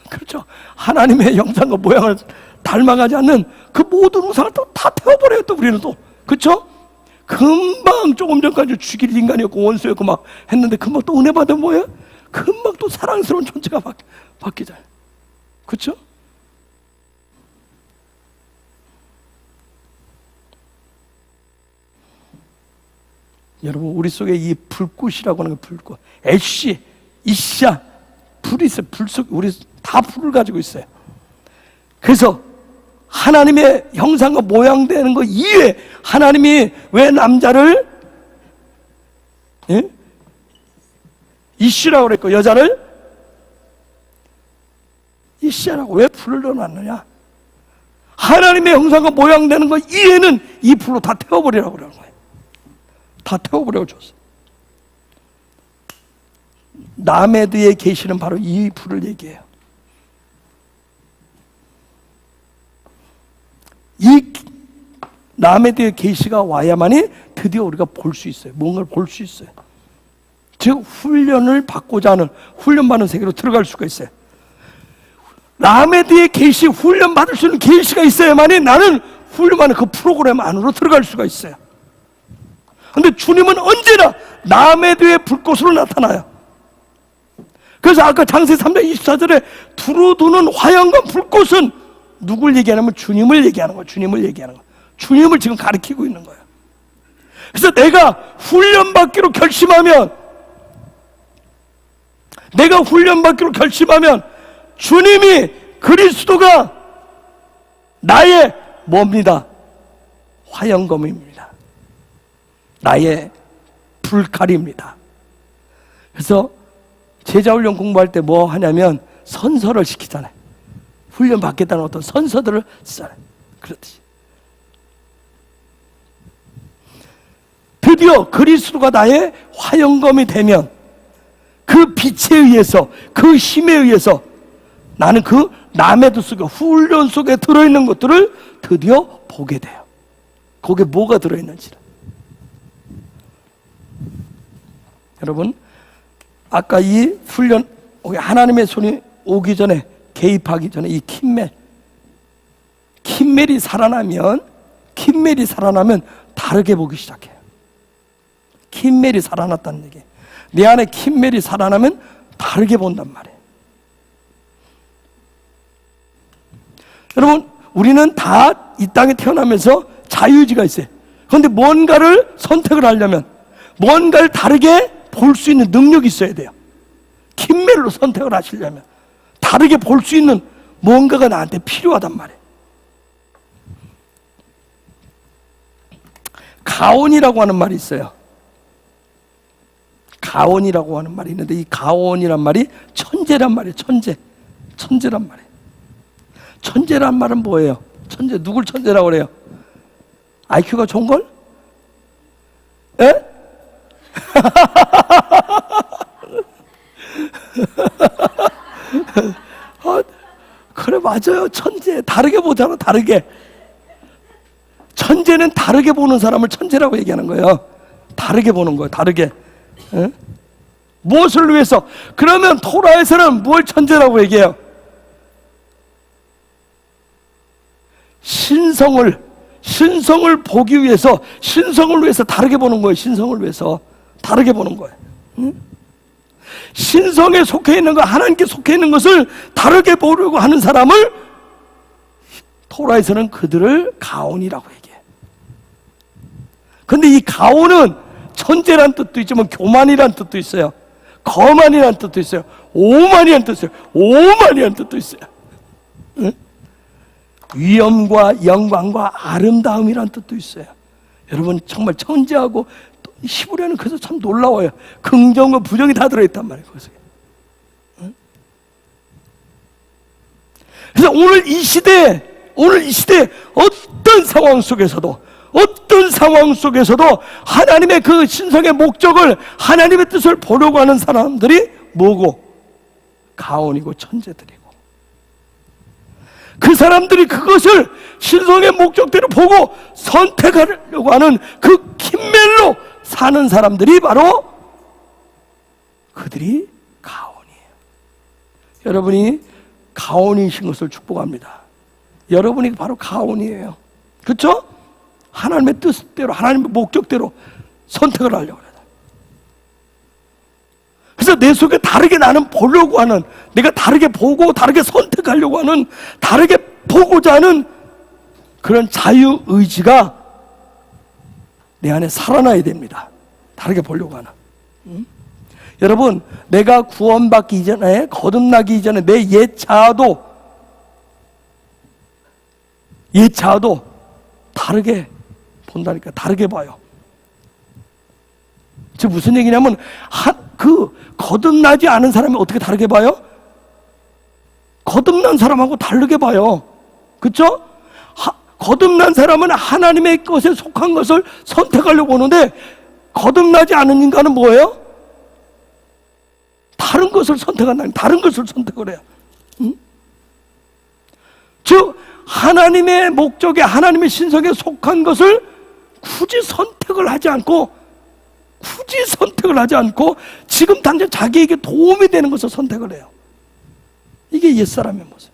그렇죠. 하나님의 형상과 모양을 닮아가지 않는 그 모든 우상을 다 태워버려요. 또 우리는 또, 그렇죠? 금방 조금 전까지 죽일 인간이었고 원수였고 막 했는데, 금방 또 은혜 받으면 뭐예요? 금방 또 사랑스러운 존재가 바뀌잖아요. 그렇죠? 여러분, 우리 속에 이 불꽃이라고 하는 게, 불꽃, 애쉬, 이샤, 불이 있어요. 불 속, 우리 다 불을 가지고 있어요. 그래서 하나님의 형상과 모양 되는 거 이외에, 하나님이 왜 남자를 이쉬라고 그랬고 여자를 이샤라고 왜 불을 넣어놨느냐? 하나님의 형상과 모양 되는 거 이외에는 이 불로 다 태워버리라고 그러는 거예요. 다 태워버리고 줬어요. 나메드의 계시는 바로 이 불을 얘기해요. 이 나메드의 계시가 와야만이 드디어 우리가 볼 수 있어요. 뭔가를 볼 수 있어요. 즉 훈련을 받고자 하는, 훈련받는 세계로 들어갈 수가 있어요. 라메드의 계시, 훈련 받을 수 있는 계시가 있어야만이 나는 훈련받는 그 프로그램 안으로 들어갈 수가 있어요. 근데 주님은 언제나 라메드의 불꽃으로 나타나요. 그래서 아까 장세기 3장 24절에 두루두는 화염과 불꽃은 누굴 얘기하냐면 주님을 얘기하는 거예요. 주님을 얘기하는 거예요. 주님을 지금 가리키고 있는 거예요. 그래서 내가 훈련받기로 결심하면, 내가 훈련받기로 결심하면 주님이, 그리스도가 나의 뭡니다? 화영검입니다. 나의 불칼입니다. 그래서 제자훈련 공부할 때 뭐 하냐면 선서를 시키잖아요. 훈련 받겠다는 어떤 선서들을 쓰잖아요. 그렇듯이 드디어 그리스도가 나의 화영검이 되면 그 빛에 의해서, 그 힘에 의해서 나는 그 라메드 속에, 훈련 속에 들어있는 것들을 드디어 보게 돼요. 거기에 뭐가 들어있는지를. 여러분, 아까 이 훈련, 하나님의 손이 오기 전에, 개입하기 전에 이 킴멜이 살아나면 다르게 보기 시작해요. 킴멜이 살아났다는 얘기. 내 안에 킴멜이 살아나면 다르게 본단 말이에요. 여러분, 우리는 다 이 땅에 태어나면서 자유의지가 있어요. 그런데 뭔가를 선택을 하려면, 뭔가를 다르게 볼 수 있는 능력이 있어야 돼요. 킴멜로 선택을 하시려면 다르게 볼 수 있는 뭔가가 나한테 필요하단 말이에요. 가온이라고 하는 말이 있어요. 가온이라고 하는 말이 있는데, 이 가온이란 말이 천재란 말이에요. 천재란 말이에요. 천재란 말은 뭐예요? 천재, 누굴 천재라고 그래요? IQ가 좋은 걸? 에? 그래, 맞아요. 천재. 다르게 보잖아, 다르게. 천재는 다르게 보는 사람을 천재라고 얘기하는 거예요. 다르게 보는 거예요, 다르게. 에? 무엇을 위해서? 그러면 토라에서는 뭘 천재라고 얘기해요? 신성을 보기 위해서, 신성을 위해서 다르게 보는 거예요. 신성을 위해서 다르게 보는 거예요. 응? 신성에 속해 있는 것, 하나님께 속해 있는 것을 다르게 보려고 하는 사람을 토라에서는 그들을 가온이라고 얘기해요. 근데 이 가온은 천재란 뜻도 있지만 교만이란 뜻도 있어요. 거만이란 뜻도 있어요. 오만이란 뜻도 있어요. 오만이란 뜻도 있어요. 응? 위엄과 영광과 아름다움이란 뜻도 있어요. 여러분, 정말 천재하고 히브리어는 그래서 참 놀라워요. 긍정과 부정이 다 들어있단 말이에요. 응? 그래서 오늘 이 시대에 어떤 상황 속에서도, 어떤 상황 속에서도 하나님의 그 신성의 목적을, 하나님의 뜻을 보려고 하는 사람들이 뭐고? 가온이고 천재들이고, 그 사람들이 그것을 신성의 목적대로 보고 선택하려고 하는 그 킴멜로 사는 사람들이 바로 그들이 가온이에요. 여러분이 가온이신 것을 축복합니다. 여러분이 바로 가온이에요. 그렇죠? 하나님의 뜻대로, 하나님의 목적대로 선택을 하려고 해요. 그래서 내 속에 다르게 나는 보려고 하는, 내가 다르게 보고 다르게 선택하려고 하는, 다르게 보고자 하는 그런 자유의지가 내 안에 살아나야 됩니다. 다르게 보려고 하는. 여러분, 내가 구원받기 이전에, 거듭나기 이전에 내 옛 자아도 다르게 본다니까. 다르게 봐요. 즉 무슨 얘기냐면, 거듭나지 않은 사람이 어떻게 다르게 봐요? 거듭난 사람하고 다르게 봐요. 그렇죠? 거듭난 사람은 하나님의 것에 속한 것을 선택하려고 하는데, 거듭나지 않은 인간은 뭐예요? 다른 것을 선택한다. 다른 것을 선택을 해요. 즉 하나님의 목적에, 하나님의 신성에 속한 것을 굳이 선택을 하지 않고 지금 당장 자기에게 도움이 되는 것을 선택을 해요. 이게 옛사람의 모습.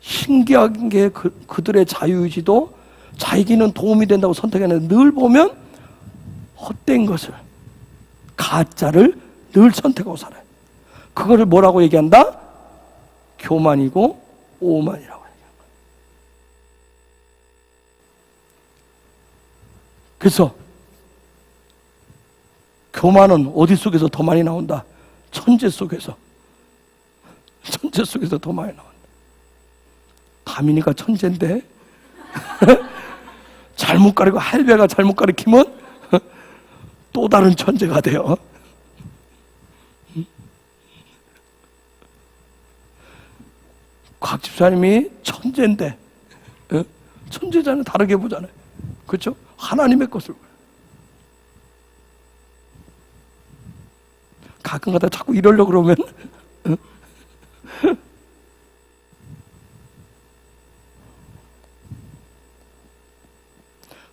신기한 게 그들의 자유의지도 자기는 도움이 된다고 선택하는데, 늘 보면 헛된 것을, 가짜를 늘 선택하고 살아요. 그거를 뭐라고 얘기한다? 교만이고 오만이라고 얘기합니다. 그래서 교만은 어디 속에서 더 많이 나온다? 천재 속에서 더 많이 나온다. 가민이가 천재인데 잘못 가리고 할배가 잘못 가리키면 또 다른 천재가 돼요. 곽 집사님이 천재인데, 천재자는 다르게 보잖아요. 그렇죠? 하나님의 것을. 가끔가다 자꾸 이러려고 그러면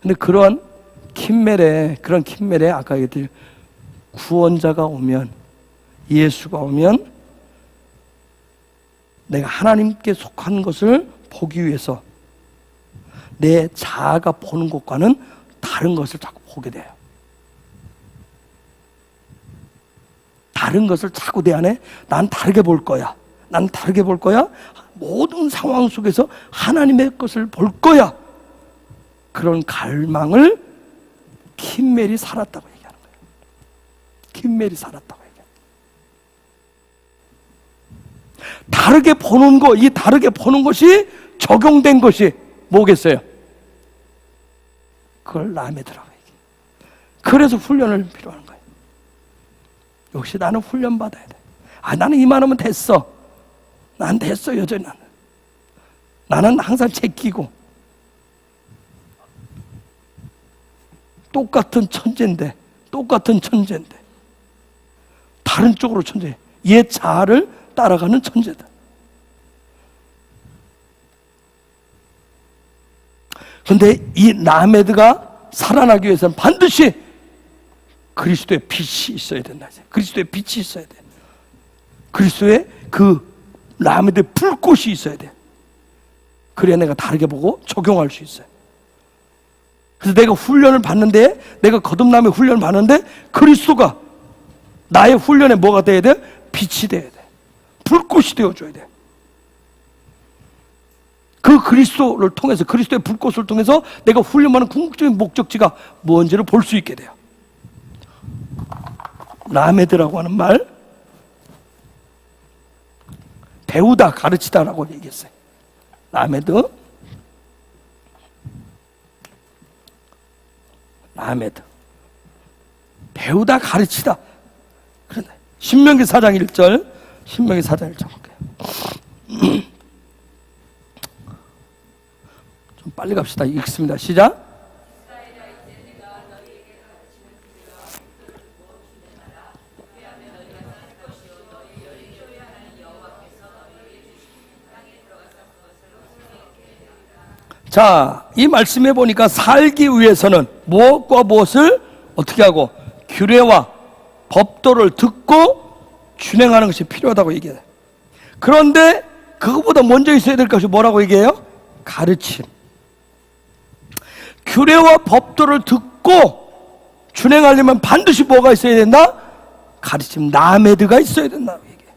근데 그런 킴멜에 아까 얘기했듯이 구원자가 오면, 예수가 오면 내가 하나님께 속한 것을 보기 위해서 내 자아가 보는 것과는 다른 것을 자꾸 보게 돼요. 다른 것을 자꾸 내 안에 난 다르게 볼 거야. 난 다르게 볼 거야. 모든 상황 속에서 하나님의 것을 볼 거야. 그런 갈망을 킴멜이 살았다고 얘기하는 거예요. 킴멜이 살았다고 얘기해요. 다르게 보는 거, 이 다르게 보는 것이 적용된 것이 뭐겠어요? 그걸 라메드라고 얘기해요. 그래서 훈련을 필요한 거예요. 역시 나는 훈련 받아야 돼. 나는 이만하면 됐어. 난 됐어, 여전히 나는 항상 제끼고 똑같은 천재인데 다른 쪽으로 천재, 옛 자아를 따라가는 천재다. 그런데 이 라메드가 살아나기 위해서는 반드시 그리스도의 빛이 있어야 된다. 그리스도의 빛이 있어야 돼. 그리스도의 그 라메드의 불꽃이 있어야 돼. 그래야 내가 다르게 보고 적용할 수 있어요. 그래서 내가 훈련을 받는데, 내가 거듭남의 훈련을 받는데, 그리스도가 나의 훈련에 뭐가 돼야 돼? 빛이 돼야 돼. 불꽃이 되어줘야 돼. 그 그리스도를 통해서, 그리스도의 불꽃을 통해서 내가 훈련하는 궁극적인 목적지가 뭔지를 볼 수 있게 돼요. 라메드라고 하는 말, 배우다, 가르치다라고 얘기했어요. 라메드. 배우다, 가르치다. 그런데 신명기 4장 1절 볼게요. 좀 빨리 갑시다. 읽습니다. 시작. 자, 이 말씀해 보니까 살기 위해서는 무엇과 무엇을 어떻게 하고 규례와 법도를 듣고 준행하는 것이 필요하다고 얘기해요. 그런데 그것보다 먼저 있어야 될 것이 뭐라고 얘기해요? 가르침. 규례와 법도를 듣고 준행하려면 반드시 뭐가 있어야 된다? 가르침, 나메드가 있어야 된다고 얘기해요.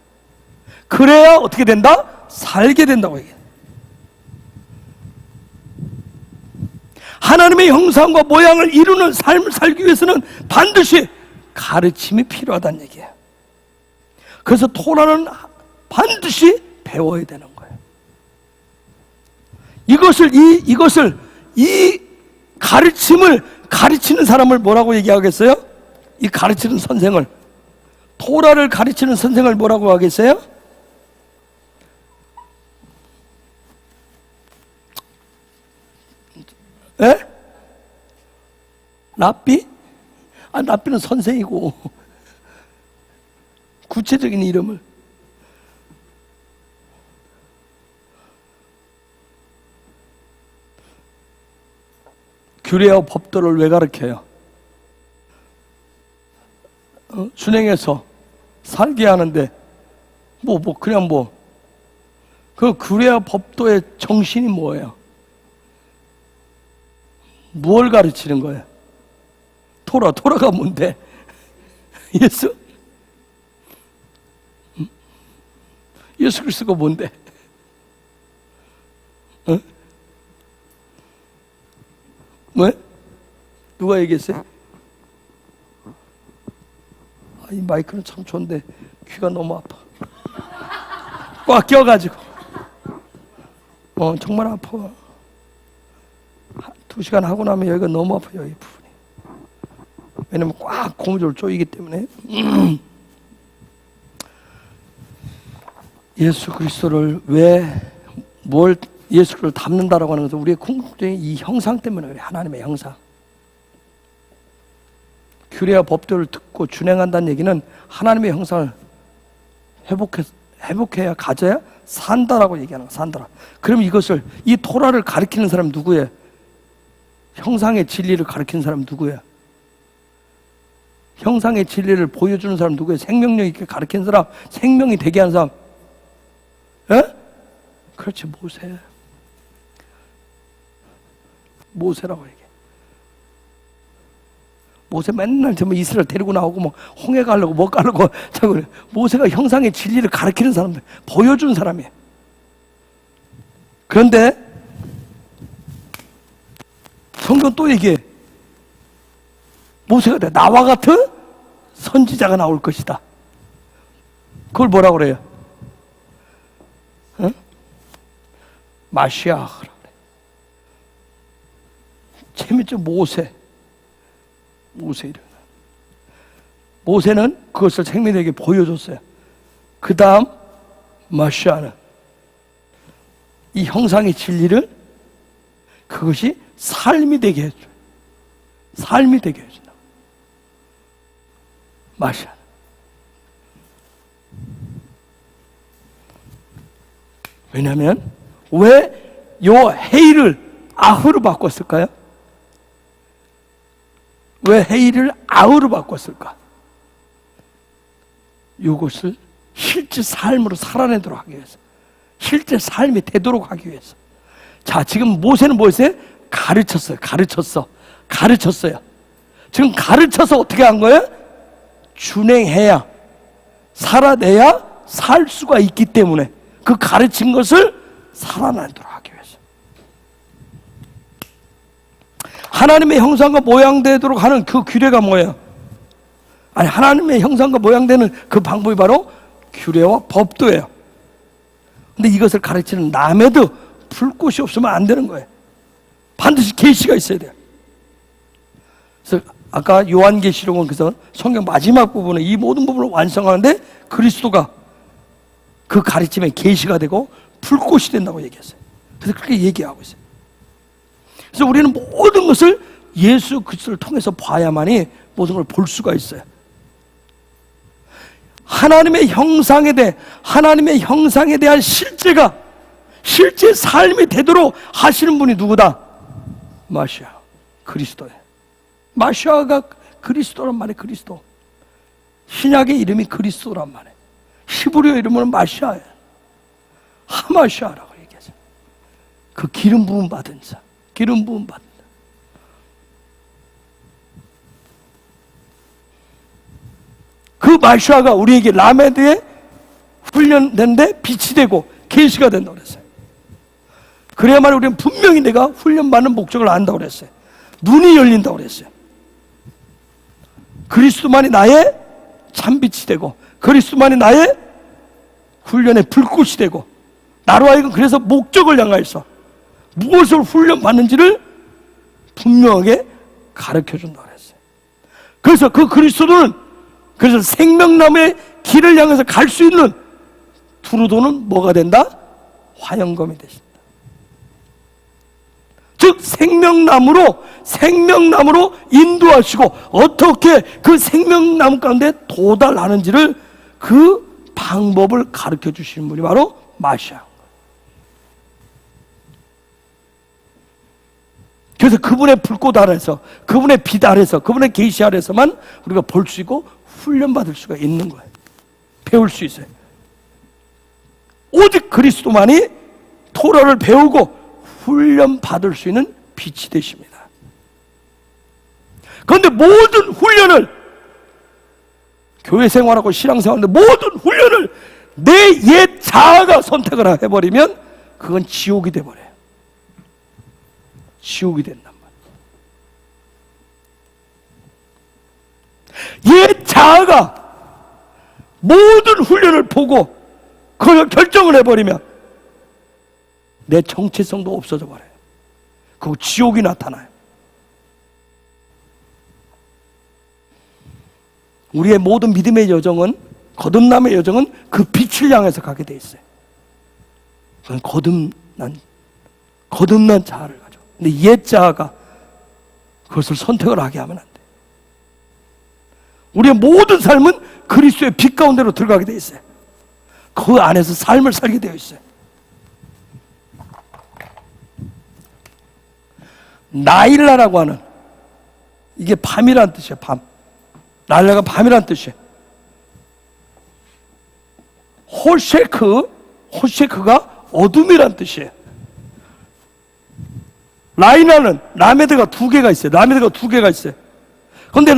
그래야 어떻게 된다? 살게 된다고 얘기해요. 하나님의 형상과 모양을 이루는 삶을 살기 위해서는 반드시 가르침이 필요하다는 얘기예요. 그래서 토라는 반드시 배워야 되는 거예요. 이 가르침을 가르치는 사람을 뭐라고 얘기하겠어요? 이 가르치는 선생을, 토라를 가르치는 선생을 뭐라고 하겠어요? 예? 랍비? 랍비는 선생이고 구체적인 이름을 규례와 법도를 왜 가르쳐요? 준행해서 살게 하는데 그냥 그 규례와 법도의 정신이 뭐예요? 뭘 가르치는 거예요? 토라가 뭔데? 예수? 예수 그리스도가 뭔데? 왜? 누가 얘기했어요? 이 마이크는 참 좋은데 귀가 너무 아파. 꽉 껴가지고 정말 아파. 2시간 하고 나면 여기가 너무 아파요, 이 부분이. 왜냐면 꽉 고무줄 조이기 때문에. 예수 그리스도를 예수 그리스도를 닮는다라고 하는 것은 우리의 궁극적인 이 형상 때문에 그래. 하나님의 형상. 규례와 법도를 듣고 준행한다는 얘기는 하나님의 형상을 회복해야 가져야 산다라고 얘기하는 거야. 산다라. 그럼 이 토라를 가르치는 사람 누구예요? 형상의 진리를 가르치는 사람 누구예요? 형상의 진리를 보여주는 사람 누구예요? 생명력 있게 가르치는 사람, 생명이 되게 하는 사람. 예? 그렇지, 모세라고 얘기해. 모세 맨날 이스라엘 데리고 나오고 홍해 가려고 가려고 그래. 모세가 형상의 진리를 가르치는 사람들, 보여주는 사람이에요. 그런데 성경 또 얘기해. 모세가 나와 같은 선지자가 나올 것이다. 그걸 뭐라고 그래요? 마시아흐라 그래. 재밌죠? 모세 이름. 모세는 그것을 생명에게 보여줬어요. 그 다음 마시아는 이 형상의 진리를 그것이 삶이 되게 해줘요. 삶이 되게 해준다. 마시아. 왜냐하면 왜 요 헤이를 아흐로 바꿨을까요? 왜 헤이를 아흐로 바꿨을까? 이것을 실제 삶으로 살아내도록 하기 위해서, 실제 삶이 되도록 하기 위해서. 자, 지금 모세는 뭐였어요? 가르쳤어요. 지금 가르쳐서 어떻게 한 거예요? 준행해야, 살아내야 살 수가 있기 때문에 그 가르친 것을 살아내도록 하기 위해서. 하나님의 형상과 모양되도록 하는 그 규례가 뭐예요? 하나님의 형상과 모양되는 그 방법이 바로 규례와 법도예요. 근데 이것을 가르치는 남에도 불꽃이 없으면 안 되는 거예요. 반드시 계시가 있어야 돼요. 그래서 아까 요한계시록은 그래서 성경 마지막 부분에 이 모든 부분을 완성하는데 그리스도가 그 가르침에 계시가 되고 불꽃이 된다고 얘기했어요. 그래서 그렇게 얘기하고 있어요. 그래서 우리는 모든 것을 예수 그리스도를 통해서 봐야만이 모든 걸 볼 수가 있어요. 하나님의 형상에 대한 실제 삶이 되도록 하시는 분이 누구다? 마시아, 그리스도예요. 마시아가 그리스도란 말이에요. 그리스도. 신약의 이름이 그리스도란 말이에요. 히브리어 이름은 마시아예요. 하마시아라고 얘기하죠. 그 기름 부음 받은 자, 기름 부음 받은 자. 그 마시아가 우리에게 라메드에 훈련된데 빛이 되고 계시가 된다고 그랬어요. 그래야만 우리는 분명히 내가 훈련받는 목적을 안다고 그랬어요. 눈이 열린다고 그랬어요. 그리스도만이 나의 참빛이 되고, 그리스도만이 나의 훈련의 불꽃이 되고, 나로 하여금 그래서 목적을 향하여서 무엇을 훈련받는지를 분명하게 가르쳐준다고 그랬어요. 그래서 그 그리스도는 그래서 생명나무의 길을 향해서 갈 수 있는 두루도는 뭐가 된다? 화영검이 되신다. 즉 생명나무로 인도하시고 어떻게 그 생명나무 가운데 도달하는지를 그 방법을 가르쳐 주시는 분이 바로 마시아. 그래서 그분의 불꽃 아래서, 그분의 빛 아래서, 그분의 계시 아래서만 우리가 볼 수 있고 훈련받을 수가 있는 거예요. 배울 수 있어요. 오직 그리스도만이 토라를 배우고 훈련받을 수 있는 빛이 되십니다. 그런데 모든 훈련을, 교회 생활하고 신앙생활하는데 모든 훈련을 내 옛 자아가 선택을 해버리면 그건 지옥이 돼버려요. 지옥이 된단 말이에요. 옛 자아가 모든 훈련을 보고 그걸 결정을 해버리면 내 정체성도 없어져 버려요. 그 지옥이 나타나요. 우리의 모든 믿음의 여정은, 거듭남의 여정은 그 빛을 향해서 가게 돼 있어요. 그건 거듭난 자아를 가져. 근데 옛 자아가 그것을 선택을 하게 하면 안 돼. 우리의 모든 삶은 그리스도의 빛 가운데로 들어가게 돼 있어요. 그 안에서 삶을 살게 되어 있어요. 나일라라고 하는, 이게 밤이란 뜻이에요. 밤. 나일라가 밤이란 뜻이에요. 호쉐크가 어둠이란 뜻이에요. 라이나는 라메드가 두 개가 있어요. 그런데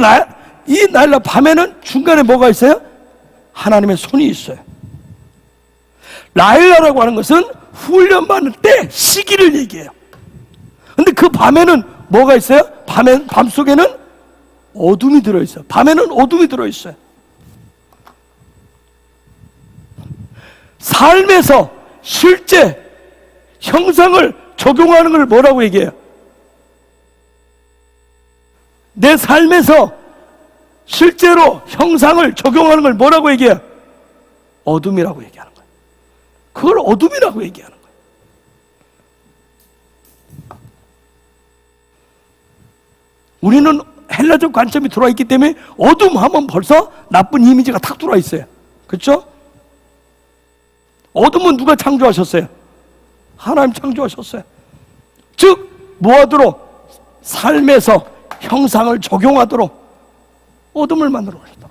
이 나일라 밤에는 중간에 뭐가 있어요? 하나님의 손이 있어요. 라일라라고 하는 것은 훈련받는 때 시기를 얘기해요. 근데 그 밤에는 뭐가 있어요? 밤 속에는 어둠이 들어있어요. 밤에는 어둠이 들어있어요. 삶에서 실제 형상을 적용하는 걸 뭐라고 얘기해요? 내 삶에서 실제로 형상을 적용하는 걸 뭐라고 얘기해요? 어둠이라고 얘기하는 거예요. 그걸 어둠이라고 얘기하는 거예요. 우리는 헬라적 관점이 들어와 있기 때문에 어둠 하면 벌써 나쁜 이미지가 탁 들어와 있어요. 그렇죠? 어둠은 누가 창조하셨어요? 하나님 창조하셨어요. 즉 뭐하도록? 삶에서 형상을 적용하도록 어둠을 만들어 놓으셨다.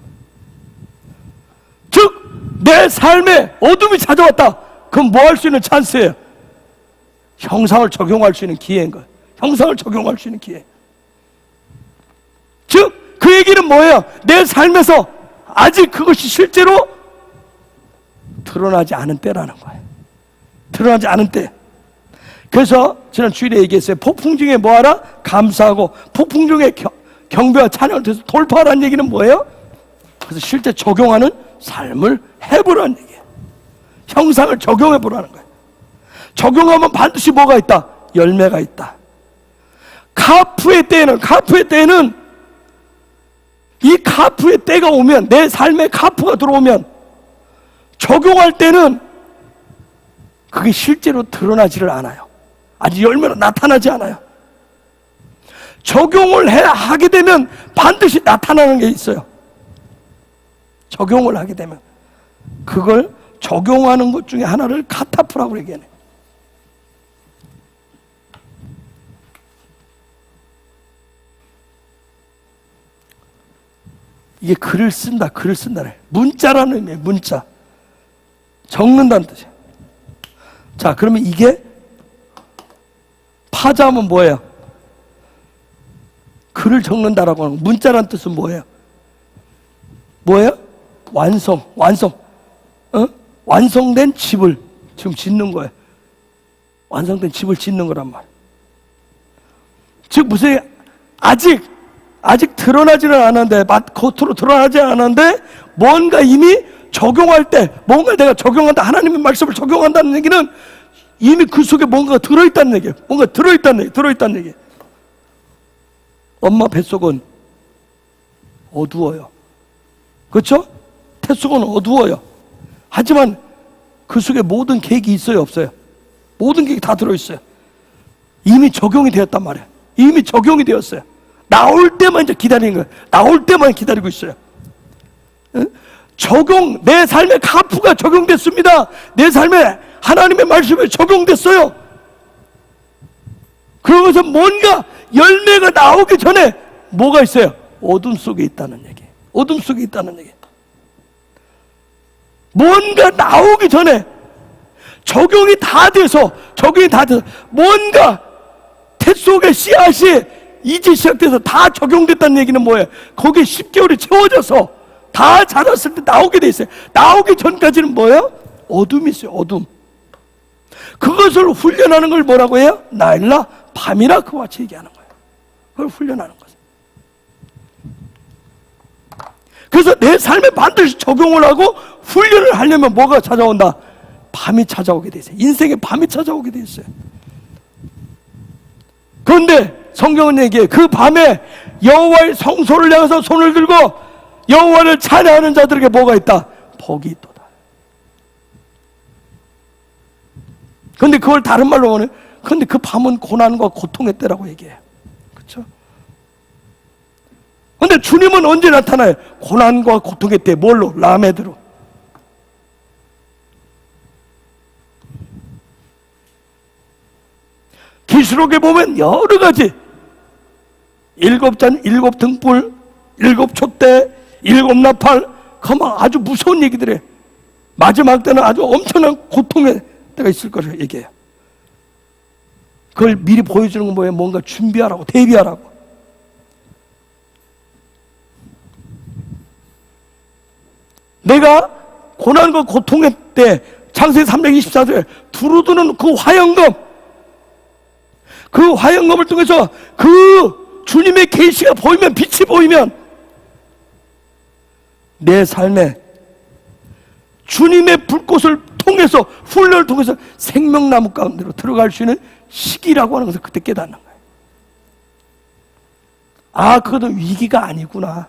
즉 내 삶에 어둠이 찾아왔다. 그럼 뭐 할 수 있는 찬스예요? 형상을 적용할 수 있는 기회인 거예요. 형상을 적용할 수 있는 기회. 즉 그 얘기는 뭐예요? 내 삶에서 아직 그것이 실제로 드러나지 않은 때라는 거예요. 드러나지 않은 때. 그래서 지난 주일에 얘기했어요. 폭풍 중에 뭐하라? 감사하고, 폭풍 중에 경배와 찬양을 통해서 돌파하라는 얘기는 뭐예요? 그래서 실제 적용하는 삶을 해보라는 얘기예요. 형상을 적용해보라는 거예요. 적용하면 반드시 뭐가 있다? 열매가 있다. 카프의 때에는 이 카프의 때가 오면, 내 삶에 카프가 들어오면 적용할 때는 그게 실제로 드러나지를 않아요. 아직 열매로 나타나지 않아요. 적용을 하게 되면 반드시 나타나는 게 있어요. 적용을 하게 되면. 그걸 적용하는 것 중에 하나를 카타프라고 얘기하네. 이게 글을 쓴다, 글을 쓴다네. 문자라는 의미예요, 문자. 적는다는 뜻이에요. 자, 그러면 이게 파자하면 뭐예요? 글을 적는다라고 하는 거. 문자라는 뜻은 뭐예요? 뭐예요? 완성. 완성된 집을 지금 짓는 거예요. 완성된 집을 짓는 거란 말이에요. 즉 무슨 아직 드러나지는 않았는데, 겉으로 드러나지 않았는데 뭔가 이미 적용할 때, 뭔가 내가 적용한다, 하나님의 말씀을 적용한다는 얘기는 이미 그 속에 뭔가가 들어있다는 얘기예요. 뭔가 들어있다는 얘기예요. 엄마 뱃속은 어두워요. 그렇죠? 뱃속은 어두워요. 하지만 그 속에 모든 계획이 있어요, 없어요? 모든 계획이 다 들어있어요. 이미 적용이 되었단 말이에요. 이미 적용이 되었어요. 나올 때만 이제 기다리는 거예요. 나올 때만 기다리고 있어요. 응? 내 삶의 카프가 적용됐습니다. 내 삶에 하나님의 말씀이 적용됐어요. 그러면서 뭔가 열매가 나오기 전에 뭐가 있어요? 어둠 속에 있다는 얘기. 어둠 속에 있다는 얘기. 뭔가 나오기 전에 적용이 다 돼서 뭔가 태 속의 씨앗이 이제 시작돼서 다 적용됐다는 얘기는 뭐예요? 거기에 10개월이 채워져서 다 자랐을 때 나오게 돼 있어요. 나오기 전까지는 뭐예요? 어둠이 있어요. 어둠. 그것을 훈련하는 걸 뭐라고 해요? 나일라 밤이라 그와 같이 얘기하는 거예요. 그걸 훈련하는 거죠. 그래서 내 삶에 반드시 적용을 하고 훈련을 하려면 뭐가 찾아온다? 밤이 찾아오게 돼 있어요. 인생에 밤이 찾아오게 돼 있어요. 그런데 성경은 얘기해. 그 밤에 여호와의 성소를 향해서 손을 들고 여호와를 찬양하는 자들에게 뭐가 있다? 복이 있도다. 그런데 그걸 다른 말로 하면, 그런데 그 밤은 고난과 고통의 때라고 얘기해요. 그렇죠? 그런데 주님은 언제 나타나요? 고난과 고통의 때. 뭘로? 라메드로. 계시록에 보면 여러 가지 7잔, 7등불, 7촛대, 7나팔, 그 막 아주 무서운 얘기들이에요. 마지막 때는 아주 엄청난 고통의 때가 있을 거라고 얘기해요. 그걸 미리 보여주는 건 뭐예요? 뭔가 준비하라고, 대비하라고. 내가 고난과 고통의 때 창세기 324절에 두루두는 그 화영검, 그 화영검을 통해서 그 주님의 계시가 보이면, 빛이 보이면 내 삶에 주님의 불꽃을 통해서, 훈련을 통해서 생명나무 가운데로 들어갈 수 있는 시기라고 하는 것을 그때 깨닫는 거예요. 아, 그것도 위기가 아니구나.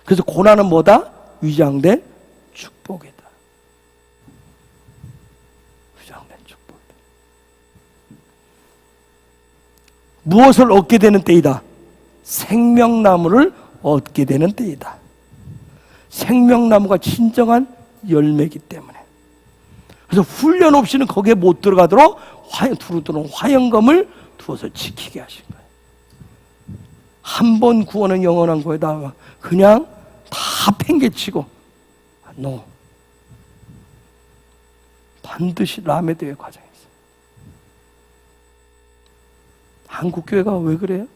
그래서 고난은 뭐다? 위장된 축복이다. 위장된 축복이다. 무엇을 얻게 되는 때이다? 생명나무를 얻게 되는 때이다. 생명나무가 진정한 열매이기 때문에. 그래서 훈련 없이는 거기에 못 들어가도록 두루두루 화영검을 두어서 지키게 하신 거예요. 한 번 구원은 영원한 거에다가 그냥 다 팽개치고, no. 반드시 라메드의 과정이 있어요. 한국교회가 왜 그래요?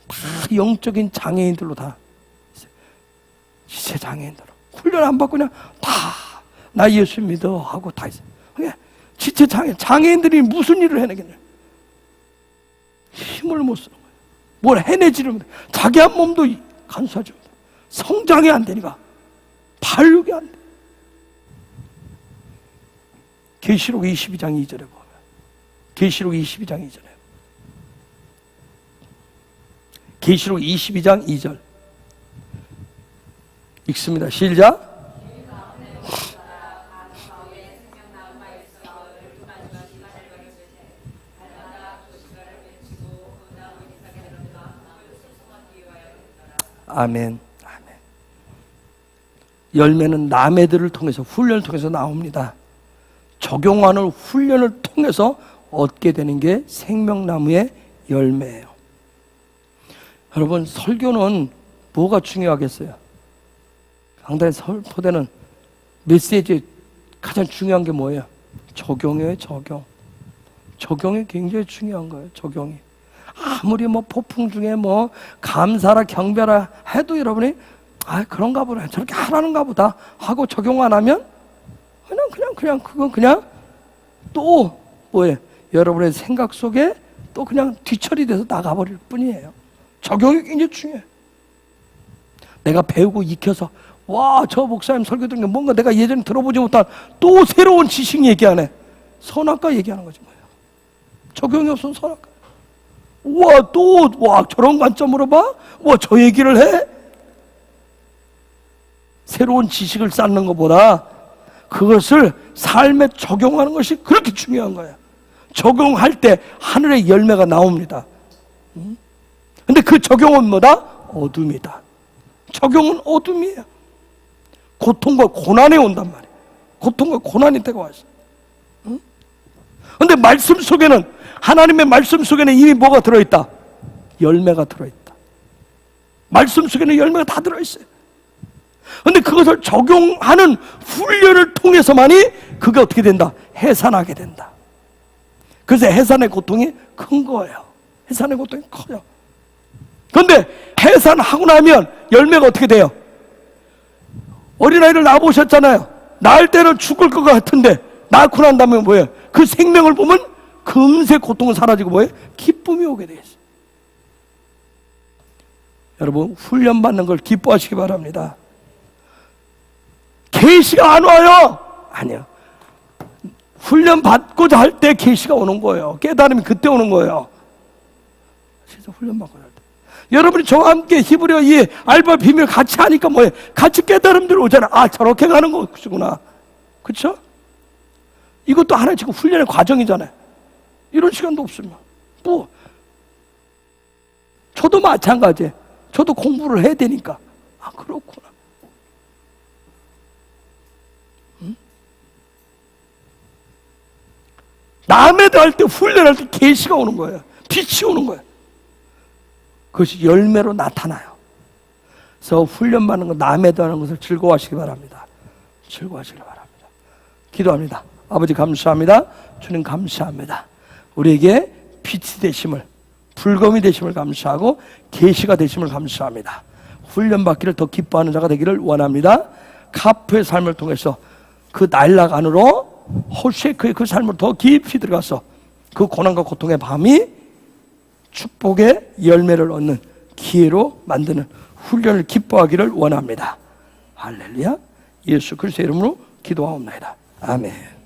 다 영적인 장애인들로 다 있어요. 지체 장애인들로. 훈련 안 받고 그냥 다 나 예수 믿어 하고 다 있어요. 그냥 지체 장애인들이 무슨 일을 해내겠냐? 힘을 못 쓰는 거예요. 뭘 해내지를 못해. 자기 한 몸도 간수하지 못해. 성장이 안 되니까 발육이 안 돼. 계시록 22장 2절에 보면, 계시록 22장 2절에, 계시록 22장 2절 읽습니다. 시작. 아멘. 아멘. 열매는 남애들을 통해서, 훈련을 통해서 나옵니다. 적용하는 훈련을 통해서 얻게 되는 게 생명나무의 열매예요. 여러분, 설교는 뭐가 중요하겠어요? 강단의 설포대는 메시지에 가장 중요한 게 뭐예요? 적용이에요. 적용. 적용이 굉장히 중요한 거예요. 적용이. 아무리 뭐 폭풍 중에 뭐 감사라 경배라 해도 여러분이 그런가 보다, 저렇게 하라는가 보다 하고 적용 안 하면 그건 그냥 또 뭐예요? 여러분의 생각 속에 또 그냥 뒤처리돼서 나가버릴 뿐이에요. 적용이 굉장히 중요해요. 내가 배우고 익혀서 저 목사님 설교 들은 게 뭔가 내가 예전에 들어보지 못한 또 새로운 지식 얘기하네. 선악과 얘기하는 거지 뭐예요. 적용이 없으면 선악과. 저런 관점으로 봐? 저 얘기를 해? 새로운 지식을 쌓는 것보다 그것을 삶에 적용하는 것이 그렇게 중요한 거예요. 적용할 때 하늘의 열매가 나옵니다. 근데 그 적용은 뭐다? 어둠이다. 적용은 어둠이에요. 고통과 고난이 온단 말이에요. 고통과 고난이 때가 왔어요. 근데 말씀 속에는, 하나님의 말씀 속에는 이미 뭐가 들어있다? 열매가 들어있다. 말씀 속에는 열매가 다 들어있어요. 근데 그것을 적용하는 훈련을 통해서만이 그게 어떻게 된다? 해산하게 된다. 그래서 해산의 고통이 큰 거예요. 해산의 고통이 커요. 그런데 해산하고 나면 열매가 어떻게 돼요? 어린아이를 낳아보셨잖아요. 낳을 때는 죽을 것 같은데 낳고 난 다음에 뭐예요? 그 생명을 보면 금세 고통은 사라지고 뭐예요? 기쁨이 오게 돼 있어요. 여러분, 훈련받는 걸 기뻐하시기 바랍니다. 계시가 안 와요? 아니요. 훈련받고자 할 때 계시가 오는 거예요. 깨달음이 그때 오는 거예요. 진짜 훈련받고자 할 때. 여러분이 저와 함께 히브리어 이 알바 비밀 같이 하니까 뭐예요? 같이 깨달음들 오잖아. 저렇게 가는 것이구나. 그렇죠? 이것도 하나의 지금 훈련의 과정이잖아요. 이런 시간도 없으면 저도 마찬가지예요. 저도 공부를 해야 되니까. 그렇구나. 남에도 할 때, 훈련할 때 계시가 오는 거예요. 빛이 오는 거예요. 그것이 열매로 나타나요. 그래서 훈련받는 것, 남에도 하는 것을 즐거워하시기 바랍니다. 즐거워하시기 바랍니다. 기도합니다. 아버지 감사합니다. 주님 감사합니다. 우리에게 빛이 되심을, 불검이 되심을 감사하고 계시가 되심을 감사합니다. 훈련받기를 더 기뻐하는 자가 되기를 원합니다. 카프의 삶을 통해서 그 날락 안으로 호쉐크의 그 삶을 더 깊이 들어가서 그 고난과 고통의 밤이 축복의 열매를 얻는 기회로 만드는 훈련을 기뻐하기를 원합니다. 할렐루야. 예수 그리스도의 이름으로 기도하옵나이다. 아멘.